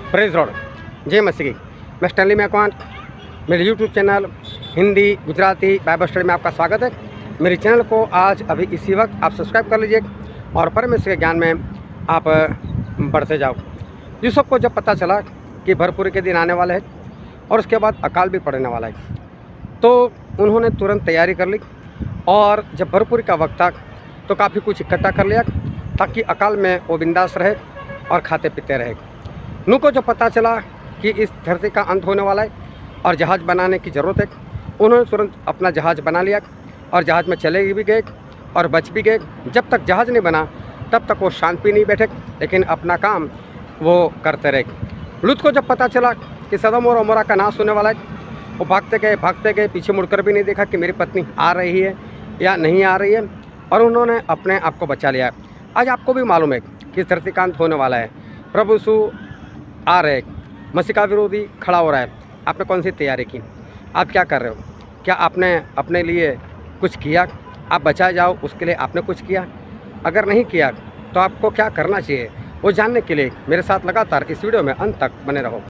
Praise Lord, जय मसीह। मैं Stanley Macwan, मेरे YouTube channel Hindi Gujarati Bible study में आपका स्वागत है। मेरे चैनल को आज अभी इसी वक्त आप सब्सक्राइब कर लीजिए और परमेश्वर के ज्ञान में आप बढ़ते जाओ। यूसुफ को जब पता चला कि भरपूरी के दिन आने वाले हैं और उसके बाद अकाल भी पड़ने वाला है, तो उन्होंने तुरंत तैयारी कर ली और जब भरपूरी का वक्त था तो काफ़ी कुछ इकट्ठा कर लिया ताकि अकाल में वो बिंदास रहे और खाते पीते रहे। नूह को जो पता चला कि इस धरती का अंत होने वाला है और जहाज़ बनाने की ज़रूरत है, उन्होंने तुरंत अपना जहाज़ बना लिया और जहाज़ में चले भी गए और बच भी गए। जब तक जहाज़ नहीं बना तब तक वो शांत भी नहीं बैठे, लेकिन अपना काम वो करते रहे। लूत को जब पता चला कि सदोम और अमोरा का नाश होने वाला है, वो भागते गए, पीछे मुड़कर भी नहीं देखा कि मेरी पत्नी आ रही है या नहीं आ रही है, और उन्होंने अपने आप को बचा लिया। आज आपको भी मालूम है कि इस धरती का अंत होने वाला है, प्रभु यीशु आ रहे, मसीह का विरोधी खड़ा हो रहा है। आपने कौन सी तैयारी की? आप क्या कर रहे हो? क्या आपने अपने लिए कुछ किया? आप बचाए जाओ उसके लिए आपने कुछ किया? अगर नहीं किया तो आपको क्या करना चाहिए, वो जानने के लिए मेरे साथ लगातार इस वीडियो में अंत तक बने रहो।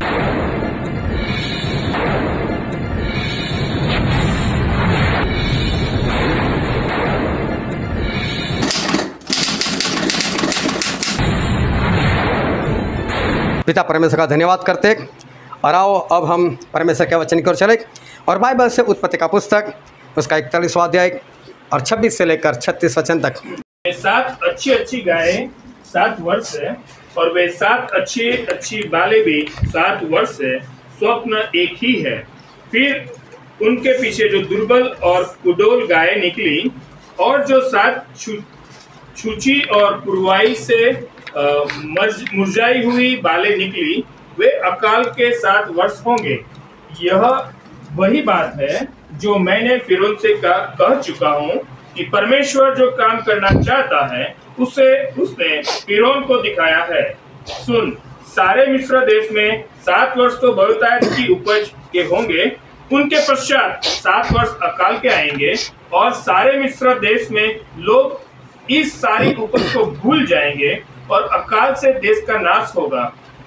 पिता परमेश्वर का धन्यवाद करते और आओ अब हम परमेश्वर के वचन की ओर चले और बाइबल से उत्पत्ति का पुस्तक उसका 41वां अध्याय और 26 से लेकर 36 वचन तक। 7 अच्छी गायें 7 वर्ष है और वे 7 अच्छी बालें भी 7 वर्ष है। स्वप्न एक ही है। फिर उनके पीछे जो दुर्बल और कुडोल गायें निकली और जो 7 छूची और पुरवाई से मुरझाई हुई बालें निकली, वे अकाल के 7 वर्ष होंगे। यह वही बात है जो मैंने फिरौन से कह चुका हूँ कि परमेश्वर जो काम करना चाहता है उसने फिरौन को दिखाया है। सुन, सारे मिस्र देश में 7 वर्ष तो बहुतायत की उपज के होंगे, उनके पश्चात 7 वर्ष अकाल के आएंगे और सारे मिस्र देश में लोग इस सारी उपज को भूल जाएंगे और अकाल से देश का नाश होगा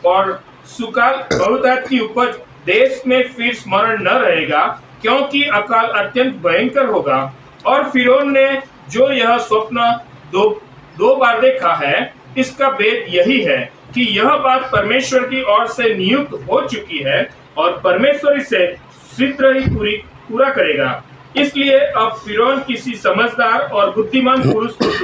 और सुकाल बहुतायत की उपज देश में फिर स्मरण न रहेगा, क्योंकि अकाल अत्यंत भयंकर होगा। और फिरौन ने जो यह स्वप्न दो बार देखा है, इसका भेद यही है कि यह बात परमेश्वर की ओर से नियुक्त हो चुकी है और परमेश्वर इसे शीघ्र ही पूरा करेगा। इसलिए अब फिरौन किसी समझदार और बुद्धिमान पुरुष को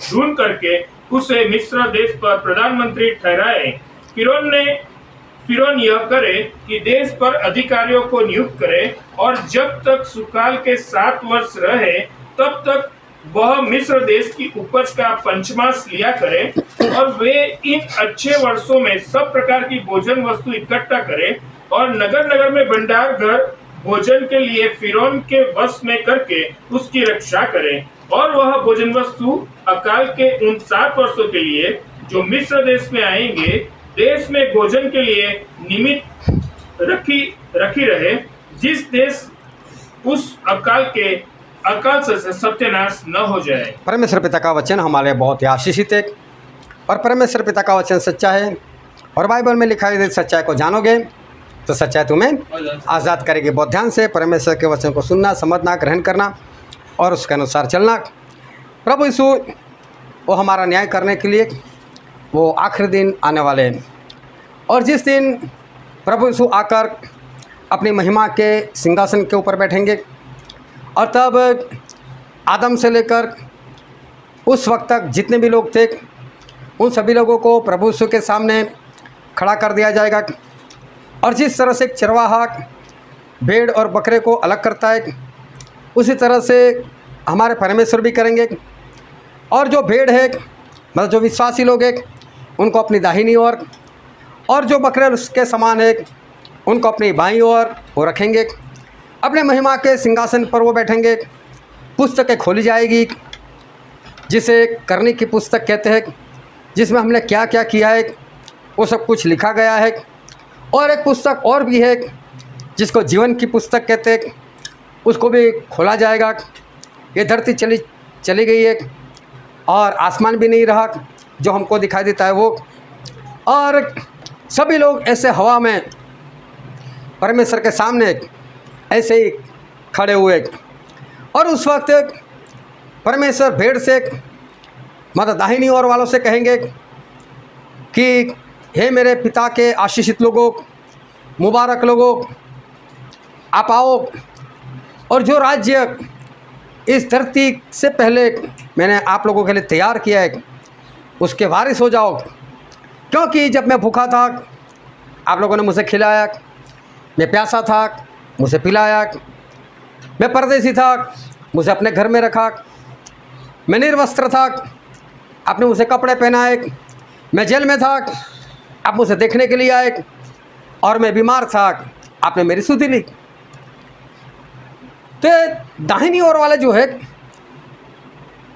ढूंढ करके उसे मिस्र देश पर प्रधानमंत्री ठहराए। फिरौन यह करे कि देश पर अधिकारियों को नियुक्त करे और जब तक सुकाल के 7 वर्ष रहे तब तक वह मिस्र देश की उपज का पंचमांश लिया करे और वे इन अच्छे वर्षों में सब प्रकार की भोजन वस्तु इकट्ठा करे और नगर नगर में भंडार घर भोजन के लिए फिरौन के वश में करके उसकी रक्षा करे। और वह भोजन वस्तु अकाल के उन 7 वर्षों के लिए जो मिस्र देश में आएंगे, देश में भोजन के लिए निमित्त रखी रहे, जिस देश उस अकाल से सत्यानाश न हो जाए। परमेश्वर पिता का वचन हमारे बहुत ही आशीषित है और परमेश्वर पिता का वचन सच्चा है और बाइबल में लिखा है सच्चाई को जानोगे तो सच्चाई तुम्हें आज़ाद करेगी। बहुत ध्यान से परमेश्वर के वचन को सुनना, समझना, ग्रहण करना और उसके अनुसार चलना। प्रभु यीशु वो हमारा न्याय करने के लिए वो आखिरी दिन आने वाले हैं और जिस दिन प्रभु यीशु आकर अपनी महिमा के सिंहासन के ऊपर बैठेंगे और तब आदम से लेकर उस वक्त तक जितने भी लोग थे उन सभी लोगों को प्रभु यीशु के सामने खड़ा कर दिया जाएगा। और जिस तरह से एक चरवाहा भेड़ और बकरे को अलग करता है, उसी तरह से हमारे परमेश्वर भी करेंगे। और जो भेड़ है मतलब जो विश्वासी लोग हैं उनको अपनी दाहिनी ओर और जो बकरे उसके समान है उनको अपनी बाईं ओर वो रखेंगे। अपने महिमा के सिंहासन पर वो बैठेंगे। पुस्तकें खोली जाएगी जिसे करनी की पुस्तक कहते हैं, जिसमें हमने क्या क्या किया है वो सब कुछ लिखा गया है। और एक पुस्तक और भी है जिसको जीवन की पुस्तक कहते हैं, उसको भी खोला जाएगा। ये धरती चली गई है और आसमान भी नहीं रहा जो हमको दिखाई देता है वो। और सभी लोग ऐसे हवा में परमेश्वर के सामने ऐसे ही खड़े हुए। और उस वक्त परमेश्वर भेड़ से मतलब दाहिनी ओर वालों से कहेंगे कि हे मेरे पिता के आशीषित लोगों, मुबारक लोगों, आप आओ और जो राज्य इस धरती से पहले मैंने आप लोगों के लिए तैयार किया है उसके वारिस हो जाओ। क्योंकि जब मैं भूखा था आप लोगों ने मुझे खिलाया, मैं प्यासा था मुझे पिलाया, मैं परदेसी था मुझे अपने घर में रखा, मैं निर्वस्त्र था आपने मुझे कपड़े पहनाए, मैं जेल में था आप मुझे देखने के लिए आए, और मैं बीमार था आपने मेरी सुधि ली। तो दाहिनी ओर वाले जो है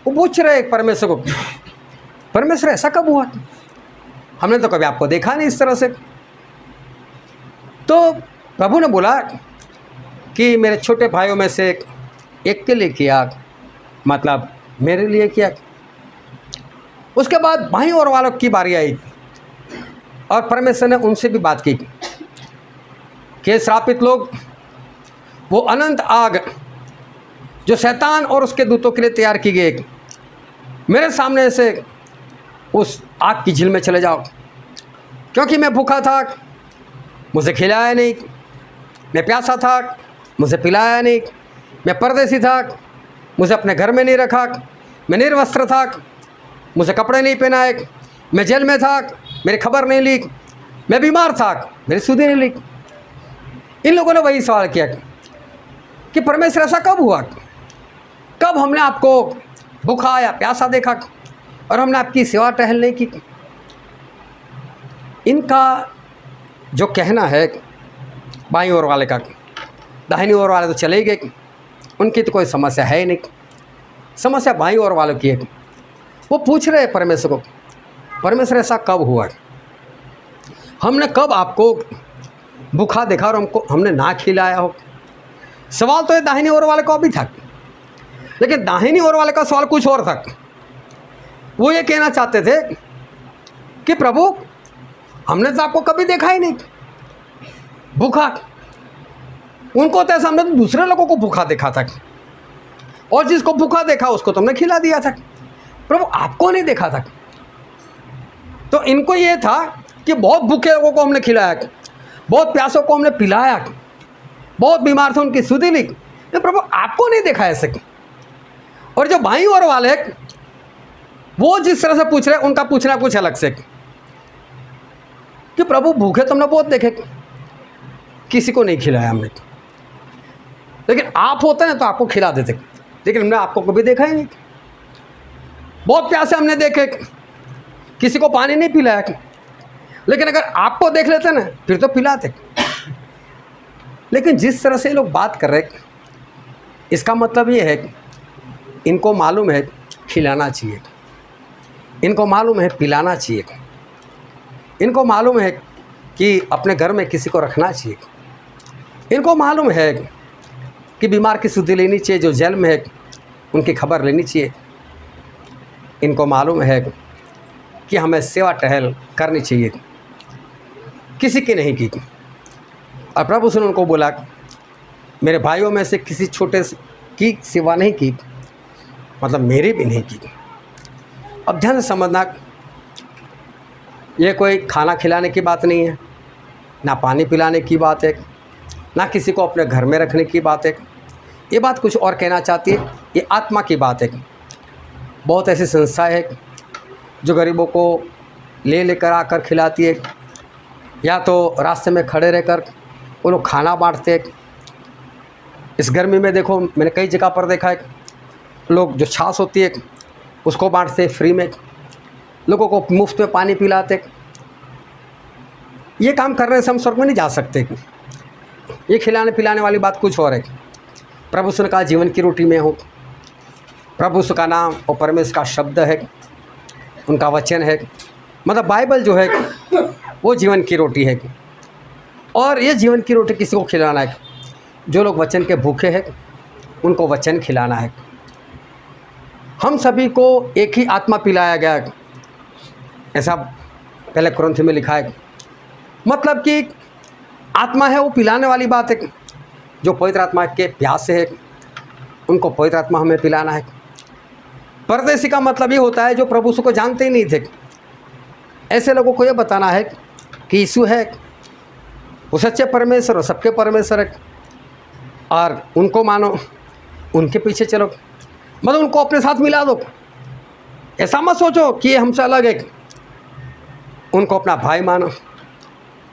वो पूछ रहे परमेश्वर को, परमेश्वर ऐसा कब हुआ, हमने तो कभी आपको देखा नहीं इस तरह से। तो प्रभु ने बोला कि मेरे छोटे भाइयों में से एक के लिए किया, मतलब मेरे लिए किया। उसके बाद बाईं ओर वालों की बारी आई और परमेश्वर ने उनसे भी बात की कि श्रापित लोग वो अनंत आग जो शैतान और उसके दूतों के लिए तैयार की गई, मेरे सामने से उस आग की झील में चले जाओ। क्योंकि मैं भूखा था मुझे खिलाया नहीं, मैं प्यासा था मुझे पिलाया नहीं, मैं परदेसी था मुझे अपने घर में नहीं रखा, मैं निर्वस्त्र था मुझे कपड़े नहीं पहनाए, मैं जेल में था मेरी खबर नहीं ली, मैं बीमार था मेरी सुधि नहीं ली। इन लोगों ने वही सवाल किया कि परमेश्वर ऐसा कब हुआ, कब हमने आपको भूखा या प्यासा देखा और हमने आपकी सेवा टहल नहीं की। इनका जो कहना है बाईं ओर वाले का, दाहिनी ओर वाले तो चले गए, उनकी तो कोई समस्या है ही नहीं, समस्या बाईं ओर वालों की है। वो पूछ रहे हैं परमेश्वर को, परमेश्वर ऐसा कब हुआ, हमने कब आपको भूखा देखा और हमने ना खिलाया हो। सवाल तो ये दाहिनी ओर वाले को भी था, लेकिन दाहिनी ओर वाले का सवाल कुछ और था। वो ये कहना चाहते थे कि प्रभु हमने तो आपको कभी देखा ही नहीं भूखा। उनको तो ऐसा हमने तो दूसरे लोगों को भूखा देखा था, और जिसको भूखा देखा उसको तुमने खिला दिया था, प्रभु आपको नहीं देखा था। तो इनको ये था कि बहुत भूखे लोगों को हमने खिलाया, बहुत प्यासों को हमने पिलाया, बहुत बीमार थे उनकी सुधि ली, तो प्रभु आपको नहीं देखा ऐसे। और जो बाईं ओर वाले वो जिस तरह से पूछ रहे उनका पूछना कुछ अलग से कि प्रभु भूखे तुमने बहुत देखे, किसी को नहीं खिलाया हमने, लेकिन आप होते ना तो आपको खिला देते, लेकिन हमने आपको कभी देखा ही नहीं। बहुत प्यासे हमने देखे, किसी को पानी नहीं पिलाया, लेकिन अगर आपको देख लेते ना फिर तो पिलाते। लेकिन जिस तरह से लोग बात कर रहे इसका मतलब ये है कि इनको मालूम है खिलाना चाहिए, इनको मालूम है पिलाना चाहिए, इनको मालूम है कि अपने घर में किसी को रखना चाहिए, इनको मालूम है कि बीमार की सुधि लेनी चाहिए, जो जेल में है उनकी खबर लेनी चाहिए, इनको मालूम है कि हमें सेवा टहल करनी चाहिए, किसी की नहीं की। और प्रभु ने उनको बोला मेरे भाइयों में से किसी छोटे की सेवा नहीं की, मतलब मेरी भी नहीं की। अब ध्यान से समझना, ये कोई खाना खिलाने की बात नहीं है, ना पानी पिलाने की बात है, ना किसी को अपने घर में रखने की बात है। ये बात कुछ और कहना चाहती है, ये आत्मा की बात है। बहुत ऐसी संस्थाएं है जो गरीबों को लेकर आकर खिलाती है, या तो रास्ते में खड़े रहकर वो लोग खाना बांटते हैं। इस गर्मी में देखो मैंने कई जगह पर देखा है, लोग जो छाछ होती है उसको बांटते फ्री में, लोगों को मुफ्त में पानी पिलाते। ये काम करने से हम स्वर्ग में नहीं जा सकते। ये खिलाने पिलाने वाली बात कुछ और है। प्रभु ने कहा जीवन की रोटी मैं हूँ। प्रभु का नाम और परमेश्वर का शब्द है, उनका वचन है, मतलब बाइबल जो है वो जीवन की रोटी है। और ये जीवन की रोटी किसी को खिलाना है, जो लोग वचन के भूखे हैं उनको वचन खिलाना है। हम सभी को एक ही आत्मा पिलाया गया, ऐसा पहले कुरिन्थ में लिखा है मतलब कि आत्मा है वो पिलाने वाली बात है। जो पवित्र आत्मा के प्यास से है उनको पवित्र आत्मा हमें पिलाना है। परदेशी का मतलब ये होता है जो प्रभु को जानते ही नहीं थे, ऐसे लोगों को ये बताना है कि यीशु है वो सच्चे परमेश्वर और सबके परमेश्वर है, और उनको मानो, उनके पीछे चलो, मतलब उनको अपने साथ मिला दो। ऐसा मत सोचो कि ये हमसे अलग है, उनको अपना भाई मानो,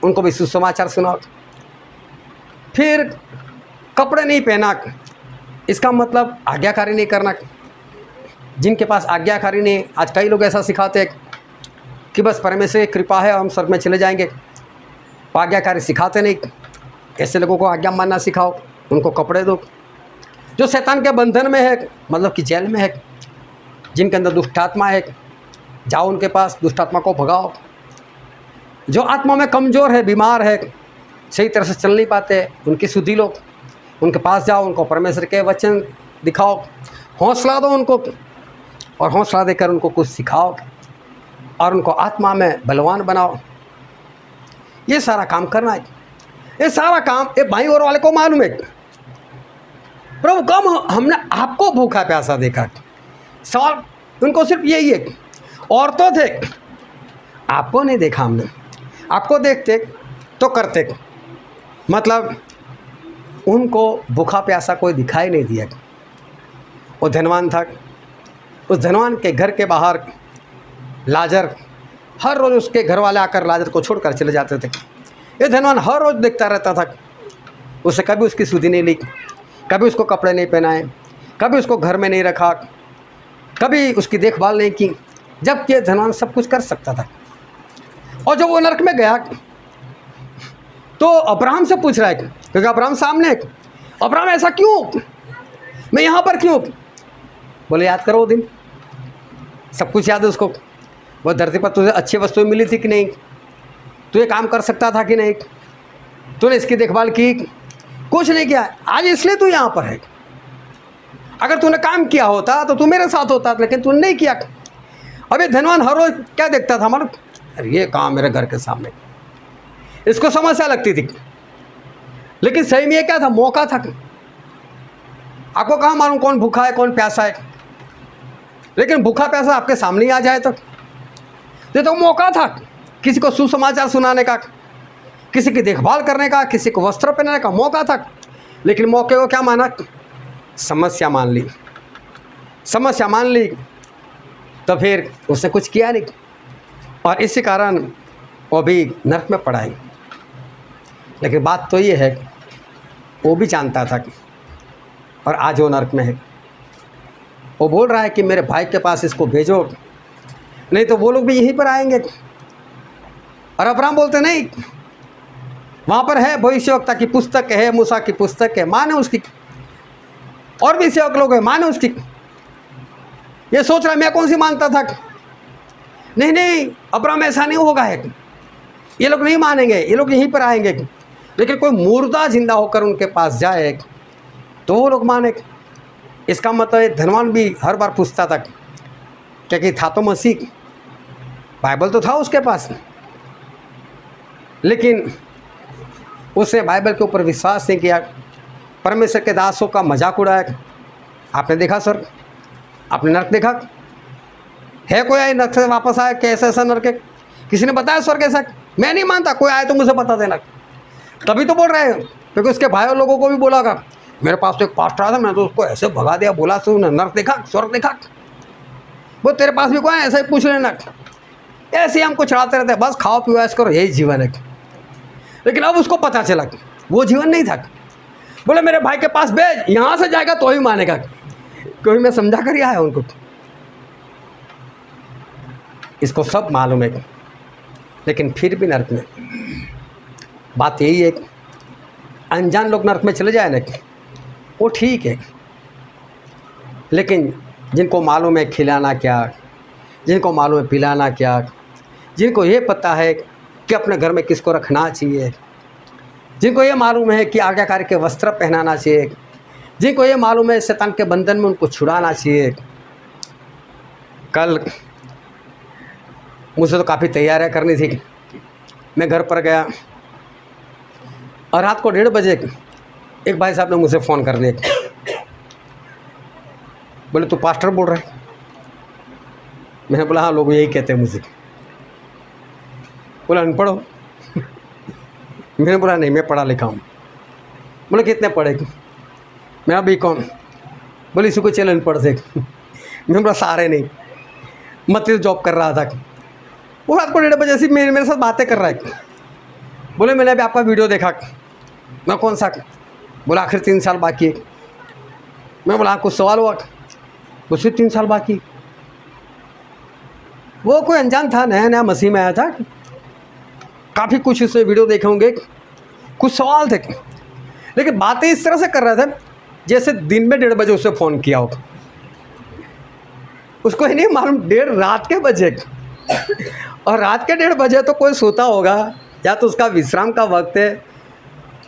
उनको भी सुसमाचार सुनाओ। फिर कपड़े नहीं पहना, इसका मतलब आज्ञाकारी नहीं करना। जिनके पास आज्ञाकारी नहीं, आज कई लोग ऐसा सिखाते हैं कि बस परमेश्वर की कृपा है हम स्वर्ग में चले जाएंगे, आज्ञाकारी सिखाते नहीं। ऐसे लोगों को आज्ञा मानना सिखाओ, उनको कपड़े दो। जो शैतान के बंधन में है, मतलब कि जेल में है, जिनके अंदर दुष्ट आत्मा है, जाओ उनके पास, दुष्ट आत्मा को भगाओ। जो आत्मा में कमज़ोर है, बीमार है, सही तरह से चल नहीं पाते, उनकी सुधि लो, उनके पास जाओ, उनको परमेश्वर के वचन दिखाओ, हौसला दो उनको, और हौसला देकर उनको कुछ सिखाओ और उनको आत्मा में बलवान बनाओ। ये सारा काम करना है। ये सारा काम ये बाईं ओर वाले को मालूम है। प्रभु कम हमने आपको भूखा प्यासा देखा। सवाल उनको सिर्फ यही है, और तो थे, आपको नहीं देखा हमने। आपको देखते तो करते, मतलब उनको भूखा प्यासा कोई दिखाई नहीं दिया। वो धनवान था, उस धनवान के घर के बाहर लाजर, हर रोज़ उसके घर वाले आकर लाजर को छोड़कर चले जाते थे। ये धनवान हर रोज़ देखता रहता था, उसे कभी उसकी सुधि नहीं ली, कभी उसको कपड़े नहीं पहनाए, कभी उसको घर में नहीं रखा, कभी उसकी देखभाल नहीं की, जबकि ये धनवान सब कुछ कर सकता था। और जब वो नरक में गया तो अब्राहम से पूछ रहा है, क्योंकि अब्राहम सामने है, अब्राहम ऐसा क्यों, मैं यहाँ पर क्यों? बोले याद करो वो दिन, सब कुछ याद है उसको। वो धरती पर तुझे अच्छी वस्तुएं मिली थी कि नहीं, तू ये काम कर सकता था कि नहीं, तूने इसकी देखभाल की, कुछ नहीं किया। आज इसलिए तू यहाँ पर है। अगर तूने काम किया होता तो तू मेरे साथ होता, लेकिन तूने नहीं किया। अब ये धनवान हर रोज क्या देखता था, हमारा अरे ये काम मेरे घर के सामने, इसको समस्या लगती थी, लेकिन सही में ये क्या था, मौका था। आपको कहाँ मालूम कौन भूखा है कौन प्यासा है, लेकिन भूखा प्यासा आपके सामने ही आ जाए तो ये तो मौका था किसी को सुसमाचार सुनाने का, किसी की देखभाल करने का, किसी को वस्त्र पहनाने का मौका था। लेकिन मौके को क्या माना, समस्या मान ली। समस्या मान ली तो फिर उसने कुछ किया नहीं, और इसी कारण वो भी नरक में पड़ा है। लेकिन बात तो ये है, वो भी जानता था और आज वो नरक में है। वो बोल रहा है कि मेरे भाई के पास इसको भेजो, नहीं तो वो लोग भी यहीं पर आएंगे। और अब्राहम बोलते नहीं, वहाँ पर है भविष्यवक्ता की पुस्तक है, मूसा की पुस्तक है, माने उसकी, और भी सेवक लोग हैं, माने उसकी। ये सोच रहा मैं कौन सी मानता था, नहीं नहीं अब्राहम ऐसा नहीं होगा है, ये लोग नहीं मानेंगे, ये लोग यहीं पर आएंगे। लेकिन कोई मुर्दा जिंदा होकर उनके पास जाए तो वो लोग माने। इसका मतलब धनवान भी हर बार पूछता था, क्योंकि था तो मसीह, बाइबल तो था उसके पास, लेकिन उसने बाइबल के ऊपर विश्वास नहीं किया, परमेश्वर के दासों का मजाक उड़ाया। आपने देखा सर, आपने नरक देखा है, कोई आए नरक से वापस आया, कैसा ऐसा नरक है, किसी ने बताया स्वर्ग कैसा? मैं नहीं मानता, कोई आए तो मुझे बता देना। तभी तो बोल रहे हैं, क्योंकि उसके भाइयों लोगों को भी बोला का, मेरे पास तो एक पास्टर था, मैं तो उसको ऐसे भगा दिया, बोला सुन नरक देखा स्वर्ग देखा, वो तेरे पास भी कोई ऐसा ही पूछ लेना। ऐसे ही हमको चढ़ाते रहते हैं, बस खाओ पियो ऐसे करो, यही जीवन है। लेकिन अब उसको पता चला वो जीवन नहीं था। बोले मेरे भाई के पास भेज, यहाँ से जाएगा तो ही मानेगा, क्योंकि मैं समझा कर आया उनको। इसको सब मालूम है, लेकिन फिर भी नरक में। बात यही है, अनजान लोग नरक में चले जाए ना, वो ठीक है, लेकिन जिनको मालूम है खिलाना क्या, जिनको मालूम है पिलाना क्या, जिनको ये पता है कि अपने घर में किसको रखना चाहिए, जिनको ये मालूम है कि आज्ञाकारी के वस्त्र पहनाना चाहिए, जिनको ये मालूम है शैतान के बंधन में उनको छुड़ाना चाहिए। कल मुझे तो काफ़ी तैयारियां करनी थी, मैं घर पर गया और रात को 1:30 बजे एक भाई साहब ने मुझे फ़ोन कर दिया, बोले तू पास्टर बोल रहा है? मैंने बोला हाँ, लोग यही कहते हैं मुझे। बोला अनपढ़ हो? मैंने बोला नहीं, मैं पढ़ा लिखा हूँ। बोले कितने पढ़े? मेरा BCom। बोले इसी को चल अनपढ़ से। मैंने बोला सारे नहीं, मतलब जॉब कर रहा था। वो रात को 1:30 बजे से मेरे साथ बातें कर रहा है। बोले मैंने अभी आपका वीडियो देखा। मैं कौन सा? बोला आखिर 3 साल बाकी है। मैं बोला कुछ सवाल हुआ? उससे 3 साल बाकी। वो कोई अनजान था, नया नया मसीह में आया था, काफ़ी कुछ उसने वीडियो देखे होंगे, कुछ सवाल थे, लेकिन बातें इस तरह से कर रहा था जैसे दिन में 1:30 बजे उससे फ़ोन किया हो। उसको ही नहीं मालूम 1:30 रात के बजे, और रात के 1:30 बजे तो कोई सोता होगा या तो उसका विश्राम का वक्त है।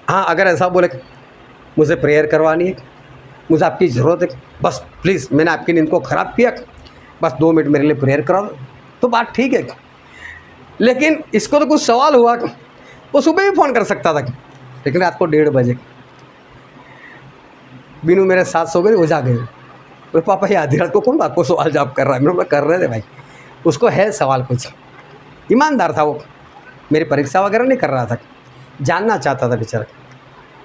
हाँ, अगर ऐसा बोले मुझे प्रेयर करवानी है, मुझे आपकी ज़रूरत है, बस प्लीज़ मैंने आपकी नींद को ख़राब किया, बस 2 मिनट मेरे लिए प्रेयर करा दो, तो बात ठीक है। लेकिन इसको तो कुछ सवाल हुआ, वो सुबह भी फ़ोन कर सकता था, लेकिन रात को 1:30 बजे बिनू मेरे साथ सो गए, वो जा गए। तो पापा ये आधी रात को कौन आपको सवाल जवाब कर रहा है? मैंने बोला कर रहे थे भाई, उसको है सवाल कुछ। ईमानदार था वो, मेरी परीक्षा वगैरह नहीं कर रहा था, जानना चाहता था बेचारा।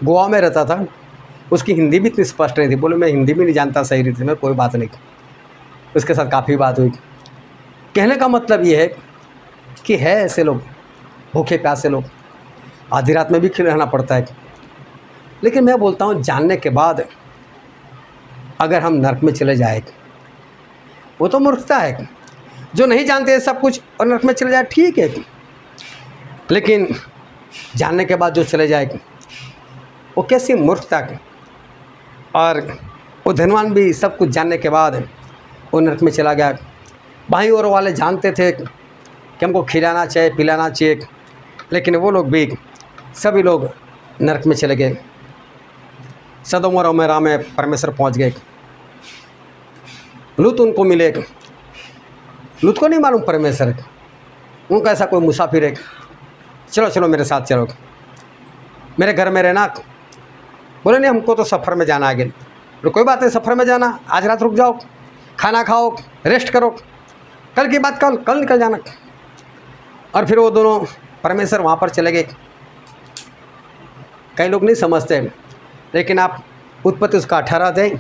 गोवा में रहता था, उसकी हिंदी भी इतनी स्पष्ट नहीं थी। बोले मैं हिंदी भी नहीं जानता सही रीति में, कोई बात नहीं। उसके साथ काफ़ी बात हुई। कहने का मतलब ये है कि है ऐसे लोग, भूखे प्यासे लोग, आधी रात में भी रहना पड़ता है। लेकिन मैं बोलता हूँ जानने के बाद अगर हम नरक में चले जाए, वो तो मूर्खता है। जो नहीं जानते सब कुछ और नरक में चले जाए ठीक है, लेकिन जानने के बाद जो चले जाए वो कैसी मूर्खता। और वो धनवान भी सब कुछ जानने के बाद वो नरक में चला गया। भाई और वाले जानते थे कि हमको खिलाना चाहिए पिलाना चाहिए, लेकिन वो लोग भी सभी लोग नरक में चले गए। सदोम और अमोरा में परमेश्वर पहुंच गए। लूत उनको मिले, लूत को नहीं मालूम परमेश्वर है, उनका ऐसा कोई मुसाफिर है, चलो चलो मेरे साथ चलो, मेरे घर में रहना। बोले नहीं हमको तो सफ़र में जाना आगे। तो कोई बात नहीं, सफ़र में जाना, आज रात रुक जाओ, खाना खाओ, रेस्ट करो, कल की बात कल निकल जाना। और फिर वो दोनों परमेश्वर वहाँ पर चले गए। कई लोग नहीं समझते, लेकिन आप उत्पत्ति उसका 18 अध्याय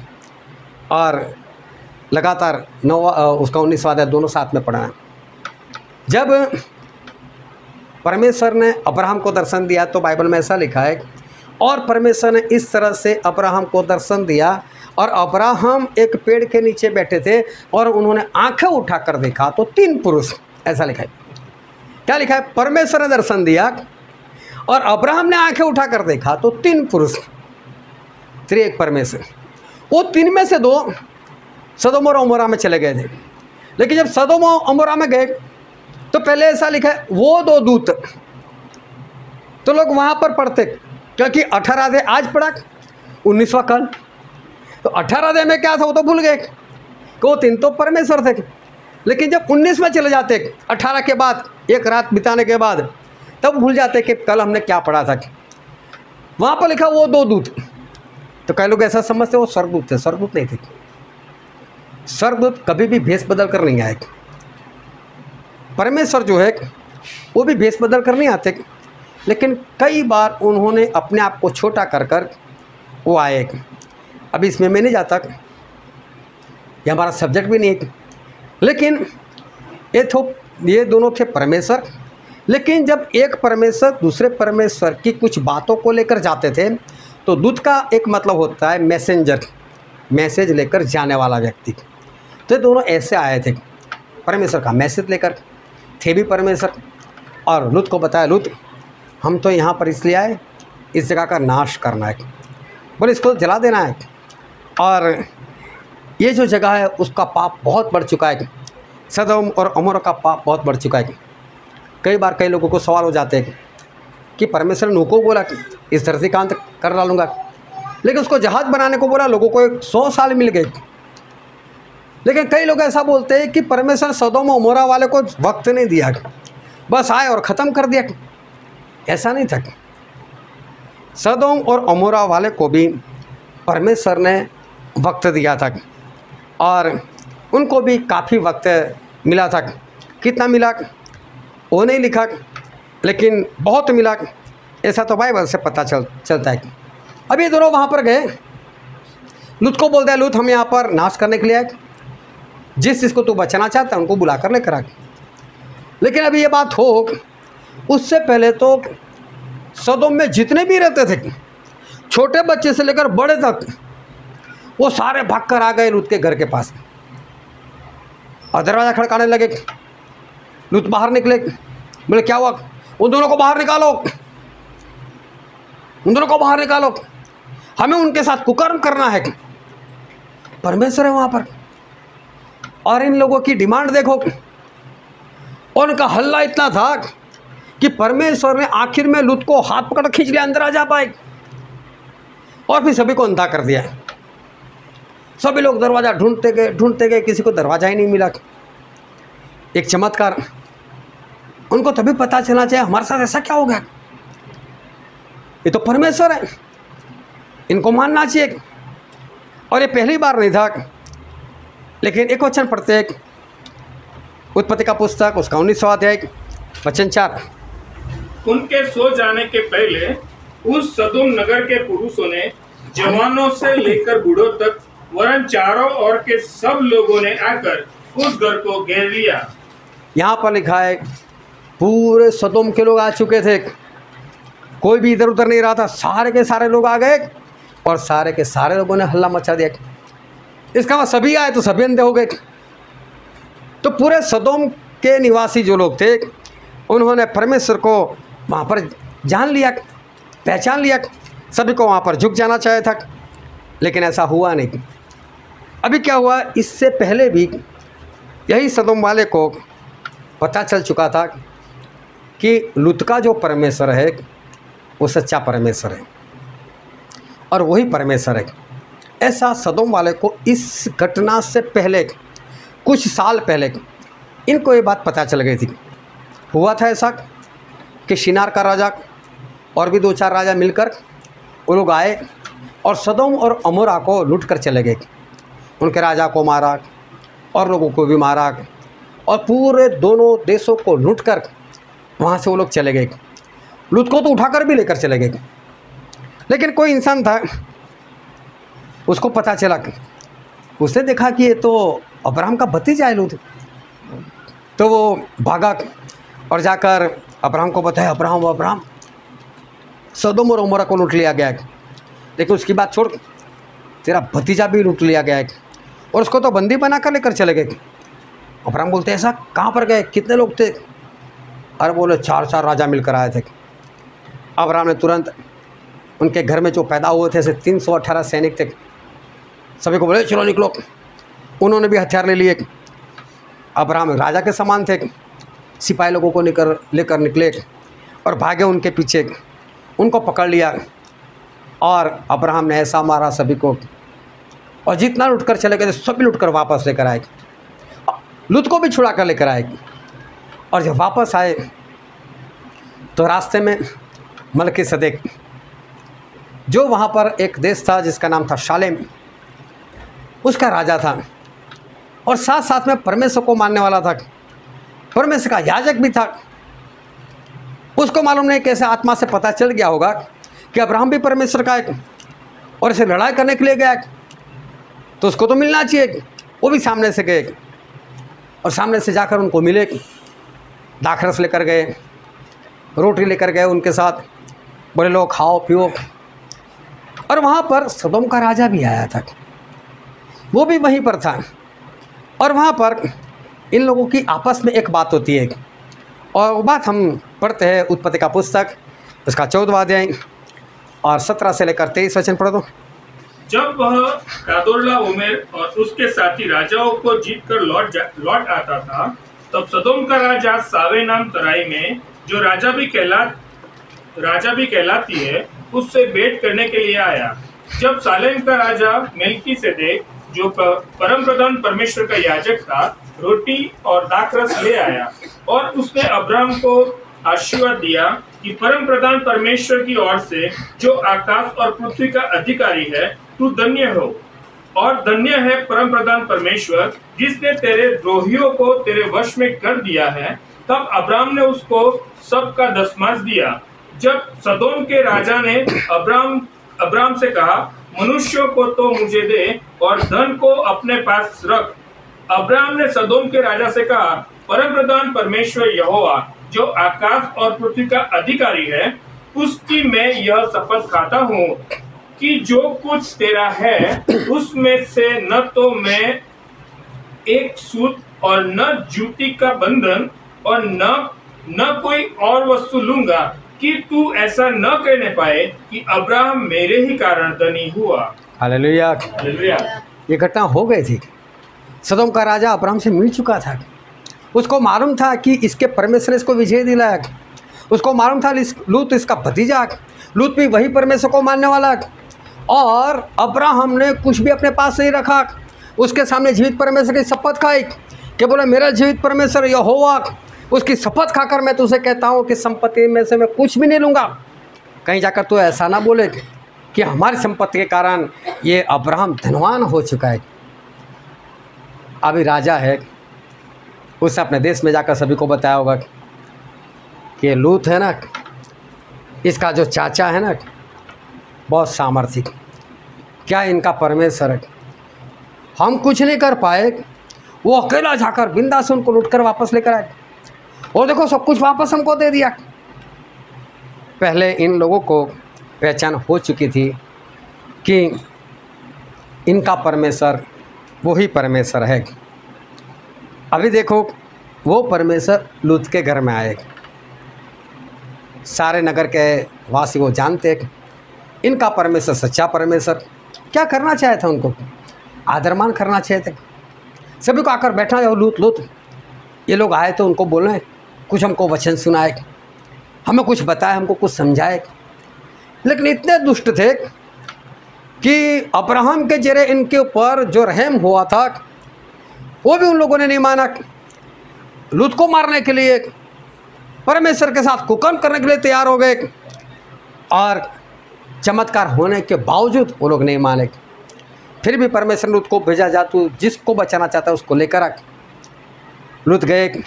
और लगातार 9 उसका 19वां अध्याय दोनों साथ में पढ़ना। जब परमेश्वर ने अब्राहम को दर्शन दिया तो बाइबल में ऐसा लिखा है, और परमेश्वर ने इस तरह से अब्राहम को दर्शन दिया और अब्राहम एक पेड़ के नीचे बैठे थे और उन्होंने आंखें उठाकर देखा तो 3 पुरुष, ऐसा लिखा है। क्या लिखा है? परमेश्वर ने दर्शन दिया और अब्राहम ने आंखें उठाकर देखा तो 3 पुरुष, 3 एक परमेश्वर। वो 3 में से 2 सदोम और अमोरा में चले गए थे। लेकिन जब सदोम और अमोरा में गए तो पहले ऐसा लिखा है वो 2 दूत, तो लोग वहाँ पर पढ़ते, क्योंकि 18 अध्याय आज पढ़ा, 19वां कल, तो 18 अध्याय में क्या था वो तो भूल गए कि वो 3 तो परमेश्वर थे। लेकिन जब 19 में चले जाते, 18 के बाद एक रात बिताने के बाद, तब भूल जाते कि कल हमने क्या पढ़ा था। वहाँ पर लिखा वो 2 दूत, तो कई लोग ऐसा समझते वो स्वर्गदूत थे। स्वर्गदूत नहीं थे। स्वर्गदूत कभी भी भेष बदल कर नहीं आए। परमेश्वर जो है वो भी भेष बदल कर नहीं आते, लेकिन कई बार उन्होंने अपने आप को छोटा कर कर वो आए। अभी इसमें मैं नहीं जाता, ये हमारा सब्जेक्ट भी नहीं है, लेकिन ये दोनों थे परमेश्वर। लेकिन जब एक परमेश्वर दूसरे परमेश्वर की कुछ बातों को लेकर जाते थे, तो दूत का एक मतलब होता है मैसेंजर, मैसेज लेकर जाने वाला व्यक्ति। तो ये दोनों ऐसे आए थे, परमेश्वर का मैसेज लेकर थे भी परमेश्वर, और लूत को बताया लूत हम तो यहाँ पर इसलिए आए, इस जगह का नाश करना है, बोले इसको जला देना है। और ये जो जगह है उसका पाप बहुत बढ़ चुका है, सदोम और अमोरा का पाप बहुत बढ़ चुका है। कई बार कई लोगों को सवाल हो जाते हैं कि परमेश्वर ने नूह को बोला कि इस धरती का अंत कर डालूंगा, लेकिन उसको जहाज़ बनाने को बोला, लोगों को 100 साल मिल गए। लेकिन कई लोग ऐसा बोलते हैं कि परमेश्वर सदोम और अमोरा वाले को वक्त नहीं दिया, बस आए और ख़त्म कर दिया। ऐसा नहीं था। सदोम और अमोरा वाले को भी परमेश्वर ने वक्त दिया था और उनको भी काफ़ी वक्त मिला था। कितना मिला वो नहीं लिखा, लेकिन बहुत मिला, ऐसा तो बाइबल से पता चलता है। अब ये दोनों वहाँ पर गए, लूत को बोलता है, लूत हम यहाँ पर नाश करने के लिए आए, जिस चीज़ को तू बचाना चाहता है उनको बुलाकर लेकर आ। लेकिन अभी ये बात हो, उससे पहले तो सदोम में जितने भी रहते थे, छोटे बच्चे से लेकर बड़े तक, वो सारे भाग कर आ गए लूत के घर के पास और दरवाज़ा खड़काने लगे। लूत बाहर निकले, बोले क्या हुआ? उन दोनों को बाहर निकालो, उन दोनों को बाहर निकालो, हमें उनके साथ कुकर्म करना है। परमेश्वर है वहाँ पर और इन लोगों की डिमांड देखो, और उनका हल्ला इतना था कि परमेश्वर ने आखिर में लूत को हाथ पकड़ खींच लिया, अंदर आ जा पाए, और फिर सभी को अंधा कर दिया। सभी लोग दरवाज़ा ढूंढते गए, किसी को दरवाज़ा ही नहीं मिला। एक चमत्कार, उनको तभी पता चलना चाहिए हमारे साथ ऐसा क्या हो गया, ये तो परमेश्वर है, इनको मानना चाहिए। और ये पहली बार नहीं था, लेकिन एक वचन पढ़ते हैं, उत्पत्ति का पुस्तक उसका 19वां अध्याय वचन 4। उनके सो जाने के पहले उस सदोम नगर के पुरुषों ने जवानों से लेकर बूढ़ों तक वरन चारों ओर के सब लोगों ने आकर उस घर को घेर लिया। यहाँ पर लिखा है पूरे सदोम के लोग आ चुके थे, कोई भी इधर उधर नहीं रहा था, सारे के सारे लोग आ गए और सारे के सारे लोगों ने हल्ला मचा दिया। इसका मतलब सभी आए तो सभी अंधे हो गए। तो पूरे सदोम के निवासी जो लोग थे, उन्होंने परमेश्वर को वहाँ पर जान लिया, पहचान लिया, सभी को वहाँ पर झुक जाना चाहिए था, लेकिन ऐसा हुआ नहीं। अभी क्या हुआ, इससे पहले भी यही सदोम वाले को पता चल चुका था कि लूत का जो परमेश्वर है वो सच्चा परमेश्वर है और वही परमेश्वर है। ऐसा सदोम वाले को इस घटना से पहले, कुछ साल पहले, इनको ये बात पता चल गई थी। हुआ था ऐसा कि शिनार का राजा और भी 2-4 राजा मिलकर वो लोग आए और सदोम और अमोरा को लूट कर चले गए। उनके राजा को मारा और लोगों को भी मारा और पूरे दोनों देशों को लूट कर वहाँ से वो लोग चले गए। लूत को तो उठाकर भी लेकर चले गए। लेकिन कोई इंसान था, उसको पता चला, उसने देखा कि ये तो अब्राहम का भतीजा है लूत। तो वो भागा और जाकर अब्राहम को बताया, अब्राहम सदोम और अमोरा को लूट लिया गया है, लेकिन उसकी बात छोड़, तेरा भतीजा भी लूट लिया गया है और उसको तो बंदी बना कर लेकर चले गए। अब्राहम बोलते ऐसा, कहाँ पर गए, कितने लोग थे? अरे बोले 4 राजा मिलकर आए थे। अब्राहम ने तुरंत उनके घर में जो पैदा हुए थे ऐसे 318 सैनिक थे, सभी को बोले चलो निकलो। उन्होंने भी हथियार ले लिए। अब्राहम राजा के समान थे, सिपाही लोगों को लेकर निकले और भागे उनके पीछे, उनको पकड़ लिया और अब्राहम ने ऐसा मारा सभी को, और जितना लूट कर चले गए सभी लूट कर वापस लेकर आए। लूत को भी छुड़ा कर लेकर आए। और जब वापस आए तो रास्ते में मलकीसदेक, जो वहाँ पर एक देश था जिसका नाम था शालेम, उसका राजा था और साथ साथ में परमेश्वर को मानने वाला था, परमेश्वर का याजक भी था। उसको मालूम नहीं कैसे आत्मा से पता चल गया होगा कि अब्राहम भी परमेश्वर का है और इसे लड़ाई करने के लिए गया, तो उसको तो मिलना चाहिए। वो भी सामने से गए और सामने से जाकर उनको मिले, दाखरस लेकर गए, रोटी लेकर गए उनके साथ, बोले लो खाओ पियो। और वहाँ पर सदोम का राजा भी आया था, वो भी वहीं पर था। और वहाँ पर इन लोगों की आपस में एक बात होती है, और वो बात हम पढ़ते हैं उत्पत्ति का पुस्तक उसका 14वां अध्याय और 17 से लेकर 23 वचन पढ़ दो। जब वह कादोर्लाओमेर और उसके साथी राजाओं को जीत कर लौट आता था, तब सदोम का राजा सावे नाम तराई में, जो राजा भी कहलाती है, उससे भेंट करने के लिए आया। जब सालेम का राजा मेल्कीसेदेक, जो परम प्रधान परमेश्वर का याजक था, रोटी और दाखरस ले आया और उसने अब्राहम को आशीर्वाद दिया कि परम प्रधान परमेश्वर की ओर से जो आकाश और पृथ्वी का अधिकारी है, तू धन्य हो और धन्य है परम प्रधान परमेश्वर जिसने तेरे द्रोहियों को तेरे वश में कर दिया है। तब अब्राम ने उसको सबका दसमांश दिया। जब सदोम के राजा ने अब्राम से कहा, मनुष्यों को तो मुझे दे और धन को अपने पास रख। अब्राम ने सदोम के राजा से कहा, परम प्रधान परमेश्वर यहोवा जो आकाश और पृथ्वी का अधिकारी है, उसकी मैं यह शपथ खाता हूँ कि जो कुछ तेरा है उसमें से न तो मैं एक सूत और न जूती का बंधन और न कोई और वस्तु लूंगा कि तू ऐसा न कहने पाए कि अब्राहम मेरे ही कारण धनी हुआ। हालेलुया। हालेलुया। ये घटना हो गई थी। सदोम का राजा अब्राहम से मिल चुका था। उसको मालूम था कि इसके परमेश्वर इसको विजय दिलाया। उसको मालूम था लूत इसका भतीजा, लूत भी वही परमेश्वर को मानने वाला। और अब्राहम ने कुछ भी अपने पास नहीं रखा। उसके सामने जीवित परमेश्वर की शपथ खाई कि बोले मेरा जीवित परमेश्वर यहोवा, उसकी शपथ खाकर मैं तुझे कहता हूँ कि संपत्ति में से मैं कुछ भी नहीं लूँगा। कहीं जाकर तो ऐसा ना बोले कि हमारी संपत्ति के कारण ये अब्राहम धनवान हो चुका है। अभी राजा है, उसने अपने देश में जाकर सभी को बताया होगा कि लूत है ना, इसका जो चाचा है ना, बहुत सामर्थ्य, क्या इनका परमेश्वर है, हम कुछ नहीं कर पाए, वो अकेला जाकर बिंदास से उनको लूटकर वापस लेकर आए और देखो सब कुछ वापस हमको दे दिया। पहले इन लोगों को पहचान हो चुकी थी कि इनका परमेश्वर वही परमेश्वर है। अभी देखो वो परमेश्वर लूत के घर में आए। सारे नगर के वासी वो जानते इनका परमेश्वर सच्चा परमेश्वर। क्या करना चाहे था उनको? आदरमान करना चाहिए थे। सभी को आकर बैठा जाओ, लूत लूत। ये लोग आए तो उनको बोले, कुछ हमको वचन सुनाए, हमें कुछ बताए, हमको कुछ समझाए। लेकिन इतने दुष्ट थे कि अब्राहम के जरिए इनके ऊपर जो रहम हुआ था वो भी उन लोगों ने नहीं माना। लूत को मारने के लिए, परमेश्वर के साथ कुकर्म करने के लिए तैयार हो गए और चमत्कार होने के बावजूद वो लोग नहीं माने। फिर भी परमेश्वर ने लूत को भेजा, जा तू जिसको बचाना चाहता है उसको लेकर आ। लूत गए,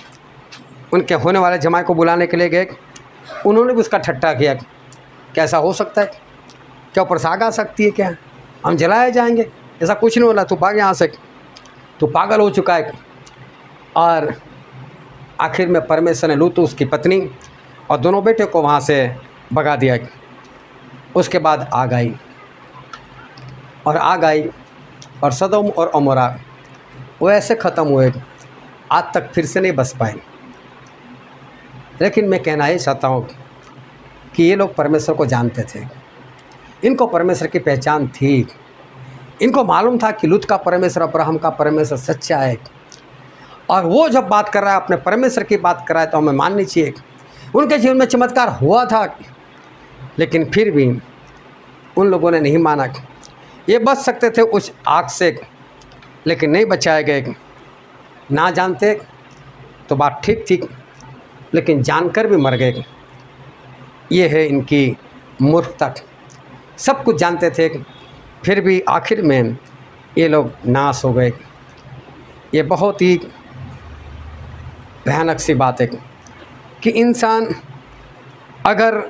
उनके होने वाले जमाई को बुलाने के लिए गए। उन्होंने भी उसका ठट्टा किया, कैसा हो सकता है, क्या ऊपर से आग आ सकती है, क्या हम जलाए जाएंगे? ऐसा कुछ नहीं बोला, तू भाग यहाँ से, तू पागल हो चुका है। और आखिर में परमेश्वर ने लूत, उसकी पत्नी और दोनों बेटे को वहाँ से भगा दिया। उसके बाद आग आई और सदोम और अमोरा वो ऐसे ख़त्म हुए, आज तक फिर से नहीं बस पाए। लेकिन मैं कहना ही चाहता हूँ कि ये लोग परमेश्वर को जानते थे, इनको परमेश्वर की पहचान थी। इनको मालूम था कि लूत का परमेश्वर, अब्राहम का परमेश्वर सच्चा है। और वो जब बात कर रहा है, अपने परमेश्वर की बात कर रहा है, तो हमें माननी चाहिए। उनके जीवन में चमत्कार हुआ था, लेकिन फिर भी उन लोगों ने नहीं माना। ये बच सकते थे उस आग से, लेकिन नहीं बचाए गए। ना जानते तो बात ठीक थी, लेकिन जानकर भी मर गए। ये है इनकी मूर्खता। सब कुछ जानते थे, फिर भी आखिर में ये लोग नाश हो गए। ये बहुत ही भयानक सी बात है कि इंसान अगर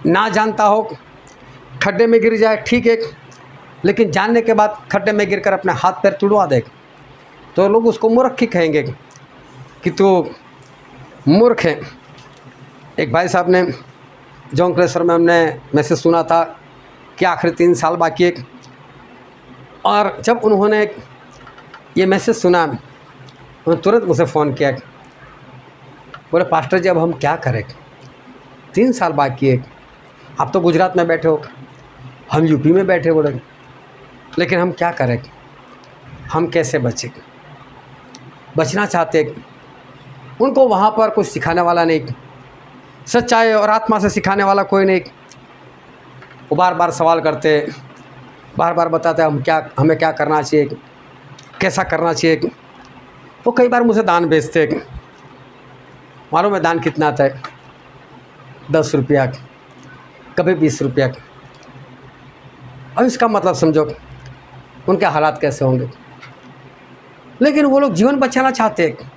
ना जानता हो, खड्डे में गिर जाए, ठीक है, लेकिन जानने के बाद खड्डे में गिरकर अपने हाथ पैर तुड़वा दे, तो लोग उसको मूर्ख ही कहेंगे कि तू मूर्ख है। एक भाई साहब ने जो अंकलेश्वर में हमने मैसेज सुना था कि आखिर 3 साल बाकी है, और जब उन्होंने ये मैसेज सुना, उन्होंने तुरंत मुझे फ़ोन किया, बोले पास्टर जी अब हम क्या करें, 3 साल बाकी है, आप तो गुजरात में बैठे हो, हम यूपी में बैठे, बोले लेकिन हम क्या करें, हम कैसे बचें? बचना चाहते, उनको वहाँ पर कुछ सिखाने वाला नहीं, सच्चाई और आत्मा से सिखाने वाला कोई नहीं। वो बार बार सवाल करते, बार बार बताते हमें क्या करना चाहिए, कैसा करना चाहिए। वो कई बार मुझे दान भेजते, मालूम है दान कितना आता है? 10 रुपया, कभी 20 रुपया। अब इसका मतलब समझो उनके हालात कैसे होंगे। लेकिन वो लोग जीवन बचाना चाहते हैं।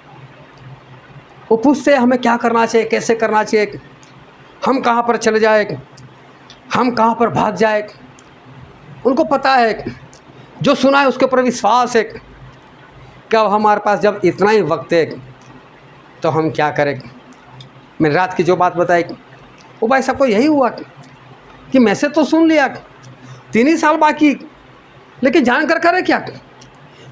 वो पूछते हैं हमें क्या करना चाहिए, कैसे करना चाहिए, हम कहाँ पर चले जाए, हम कहाँ पर भाग जाए। उनको पता है, जो सुना है उसके ऊपर विश्वास है कि अब हमारे पास जब इतना ही वक्त है तो हम क्या करें। मैंने रात की जो बात बताई वो भाई सबको यही हुआ कि मैसेज तो सुन लिया, 3 ही साल बाकी, लेकिन जानकर करे क्या,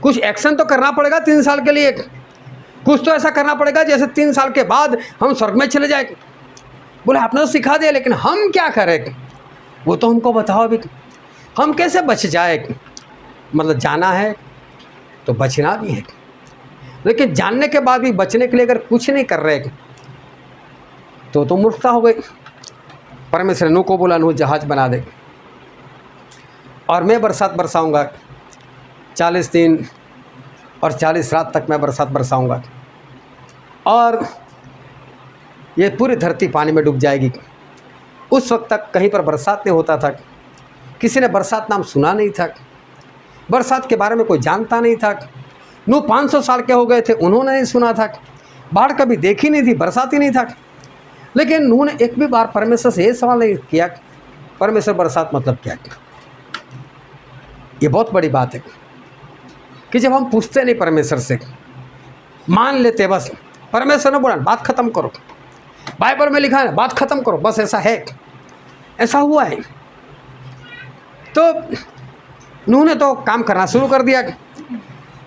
कुछ एक्शन तो करना पड़ेगा 3 साल के लिए, कुछ तो ऐसा करना पड़ेगा जैसे 3 साल के बाद हम स्वर्ग में चले जाए। बोले आपने तो सिखा दिया, लेकिन हम क्या करें, वो तो हमको बताओ अभी, हम कैसे बच जाए। मतलब जाना है तो बचना भी है, लेकिन जानने के बाद भी बचने के लिए अगर कुछ नहीं कर रहे तो मूर्खता हो गई। परमेश्वर नूह को बोला, नूह जहाज बना दे और मैं बरसात बरसाऊंगा, 40 दिन और 40 रात तक मैं बरसात बरसाऊंगा और ये पूरी धरती पानी में डूब जाएगी। उस वक्त तक कहीं पर बरसात नहीं होता था, किसी ने बरसात नाम सुना नहीं था, बरसात के बारे में कोई जानता नहीं था। नूह 500 साल के हो गए थे, उन्होंने नहीं सुना था, बाढ़ कभी देखी नहीं थी, बरसात ही नहीं था। लेकिन नूह ने एक भी बार परमेश्वर से ये सवाल नहीं किया परमेश्वर बरसात मतलब क्या। ये बहुत बड़ी बात है कि जब हम पूछते नहीं परमेश्वर से, मान लेते बस, परमेश्वर ने बोला बात ख़त्म करो, बाइबल में लिखा है बात ख़त्म करो, बस ऐसा है, ऐसा हुआ है। तो नूह ने तो काम करना शुरू कर दिया,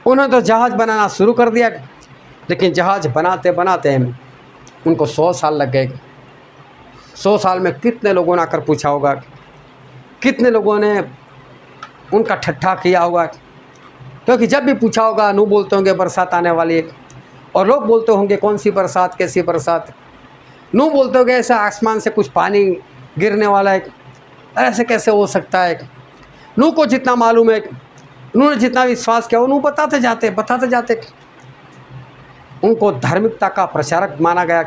उन्होंने तो जहाज़ बनाना शुरू कर दिया, लेकिन जहाज़ बनाते बनाते उनको 100 साल लग गए। 100 साल में कितने लोगों ने आकर पूछा होगा, कितने लोगों ने उनका ठट्ठा किया होगा, क्योंकि जब भी पूछा होगा नूह बोलते होंगे बरसात आने वाली है, और लोग बोलते होंगे कौन सी बरसात, कैसी बरसात। नूह बोलते होंगे ऐसा आसमान से कुछ पानी गिरने वाला है, ऐसे कैसे हो सकता है। नूह को जितना मालूम है, उन्होंने जितना विश्वास किया, वो नूह बताते जाते। उनको धार्मिकता का प्रचारक माना गया।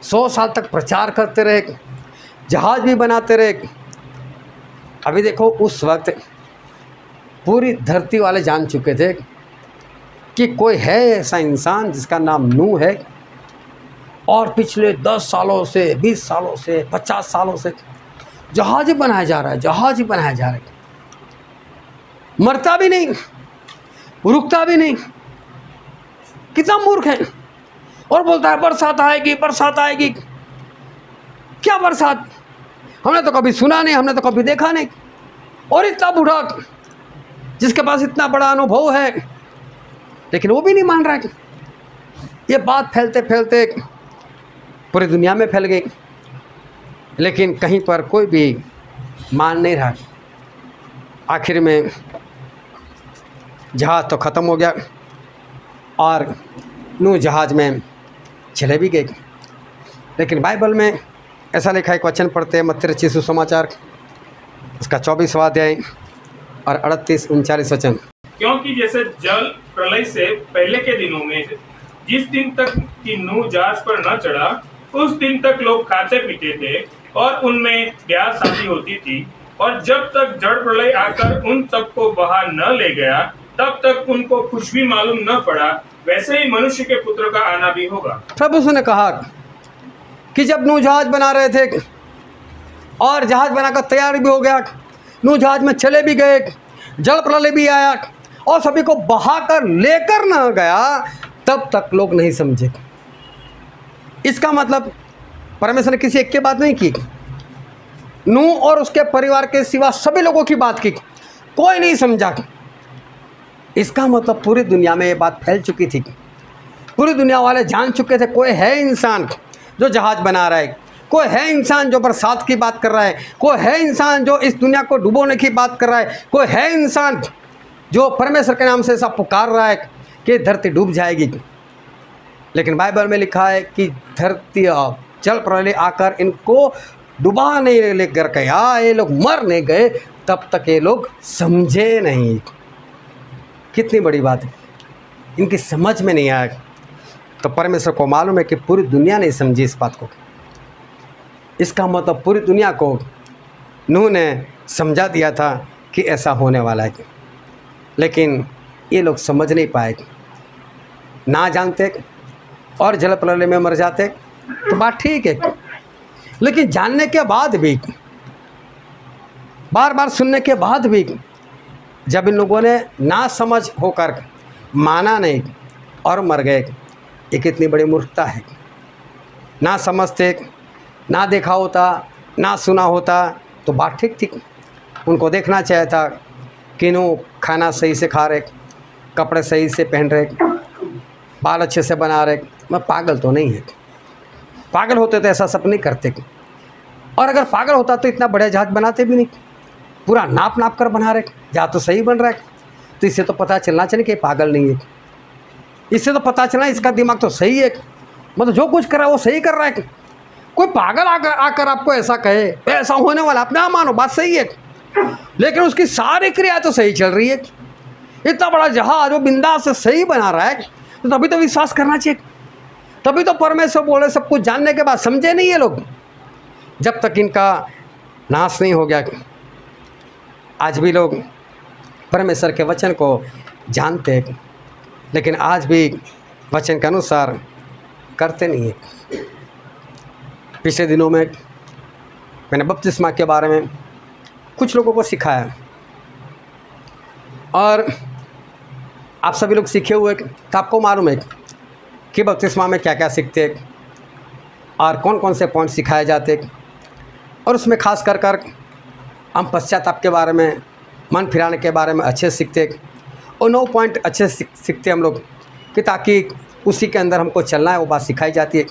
100 साल तक प्रचार करते रहे, जहाज भी बनाते रहे। अभी देखो उस वक्त पूरी धरती वाले जान चुके थे कि कोई है ऐसा इंसान जिसका नाम नूह है, और पिछले 10 सालों से, 20 सालों से, 50 सालों से जहाज ही बनाया जा रहा है, मरता भी नहीं, रुकता भी नहीं। कितना मूर्ख है। और बोलता है बरसात आएगी। क्या बरसात, हमने तो कभी सुना नहीं, हमने तो कभी देखा नहीं। और इतना बूढ़ा जिसके पास इतना बड़ा अनुभव है, लेकिन वो भी नहीं मान रहा है। ये बात फैलते फैलते पूरी दुनिया में फैल गई, लेकिन कहीं पर कोई भी मान नहीं रहा। आखिर में जहाज़ तो ख़त्म हो गया और नूह जहाज़ में चले भी गए। लेकिन बाइबल में ऐसा लिखा है, एक वचन पढ़ते हैं मत्ती रचित सुसमाचार उसका 24वां अध्याय और 38-39 वचन। क्योंकि जैसे जल प्रलय से पहले के दिनों में जिस दिन तक कि नूह जहाज पर न चढ़ा, उस दिन तक लोग खाते पीते थे और उनमें ब्याह शादी होती थी, और जब तक जल प्रलय आकर उन सबको बहा न ले गया, तब तक उनको कुछ भी मालूम न पड़ा। वैसे ही मनुष्य के पुत्र का आना भी होगा। प्रभु ने कहा कि जब नूह जहाज बना रहे थे और जहाज बनाकर तैयार भी हो गया, नूह जहाज में चले भी गए, जल प्रलय भी आया और सभी को बहाकर लेकर न गया, तब तक लोग नहीं समझे। इसका मतलब परमेश्वर ने किसी एक की बात नहीं की, नूह और उसके परिवार के सिवा सभी लोगों की बात की, कोई नहीं समझा। इसका मतलब पूरी दुनिया में ये बात फैल चुकी थी, पूरी दुनिया वाले जान चुके थे कोई है इंसान जो जहाज बना रहा है, कोई है इंसान जो बरसात की बात कर रहा है, कोई है इंसान जो इस दुनिया को डुबोने की बात कर रहा है, कोई है इंसान जो परमेश्वर के नाम से ऐसा पुकार रहा है कि धरती डूब जाएगी। लेकिन बाइबल में लिखा है कि धरती जल प्रलय आकर इनको डुबा नहीं लेकर गया, ये लोग मर नहीं गए, तब तक ये लोग समझे नहीं। कितनी बड़ी बात है, इनकी समझ में नहीं आया। तो परमेश्वर को मालूम है कि पूरी दुनिया नहीं समझी इस बात को। इसका मतलब पूरी दुनिया को नूह ने समझा दिया था कि ऐसा होने वाला है, लेकिन ये लोग समझ नहीं पाए। ना जानते और जल प्रलय में मर जाते तो बात ठीक है, लेकिन जानने के बाद भी, बार बार सुनने के बाद भी जब इन लोगों ने ना समझ होकर माना नहीं और मर गए, ये कितनी बड़ी मूर्खता है। ना समझते, ना देखा होता, ना सुना होता तो बात ठीक थी। उनको देखना चाहिए था कि नो खाना सही से खा रहे, कपड़े सही से पहन रहे, बाल अच्छे से बना रहे। मैं पागल तो नहीं है, पागल होते तो ऐसा सब नहीं करते, और अगर पागल होता तो इतना बड़ा जहाज बनाते भी नहीं। पूरा नाप नाप कर बना रहे, जहाँ तो सही बन रहा है, तो इससे तो पता चलना चाहिए कि पागल नहीं है। इससे तो पता चलना इसका दिमाग तो सही है, मतलब जो कुछ कर रहा है वो सही कर रहा है। कोई पागल आकर आपको ऐसा कहे ऐसा होने वाला, आप ना मानो, बात सही है, लेकिन उसकी सारी क्रिया तो सही चल रही है। इतना बड़ा जहाज वो बिंदास से सही बना रहा है, तो तभी तो विश्वास करना चाहिए। तभी तो परमेश्वर बोले सब कुछ जानने के बाद समझे नहीं ये लोग, जब तक इनका नाश नहीं हो गया। आज भी लोग परमेश्वर के वचन को जानते हैं, लेकिन आज भी वचन के अनुसार करते नहीं है। पिछले दिनों में मैंने बपतिस्मा के बारे में कुछ लोगों को सिखाया, और आप सभी लोग सीखे हुए तो आपको मालूम है कि बपतिस्मा में क्या क्या सीखते हैं और कौन कौन से पॉइंट सिखाए जाते, और उसमें खास कर हम पश्चाताप के बारे में, मन फिराने के बारे में अच्छे सीखते, और 9 पॉइंट अच्छे सीखते हम लोग, कि ताकि उसी के अंदर हमको चलना है, वो बात सिखाई जाती है।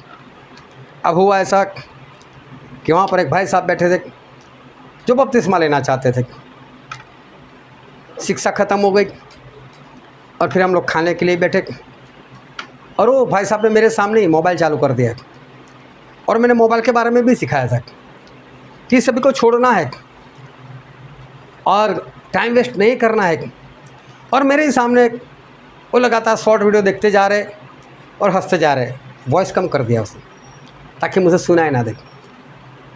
अब हुआ ऐसा कि वहाँ पर एक भाई साहब बैठे थे जो बपतिस्मा लेना चाहते थे। शिक्षा ख़त्म हो गई और फिर हम लोग खाने के लिए बैठे, और वो भाई साहब ने मेरे सामने ही मोबाइल चालू कर दिया, और मैंने मोबाइल के बारे में भी सिखाया था कि सभी को छोड़ना है और टाइम वेस्ट नहीं करना है। और मेरे ही सामने वो लगातार शॉर्ट वीडियो देखते जा रहे और हंसते जा रहे। वॉइस कम कर दिया उसने ताकि मुझे सुनाई ना दे,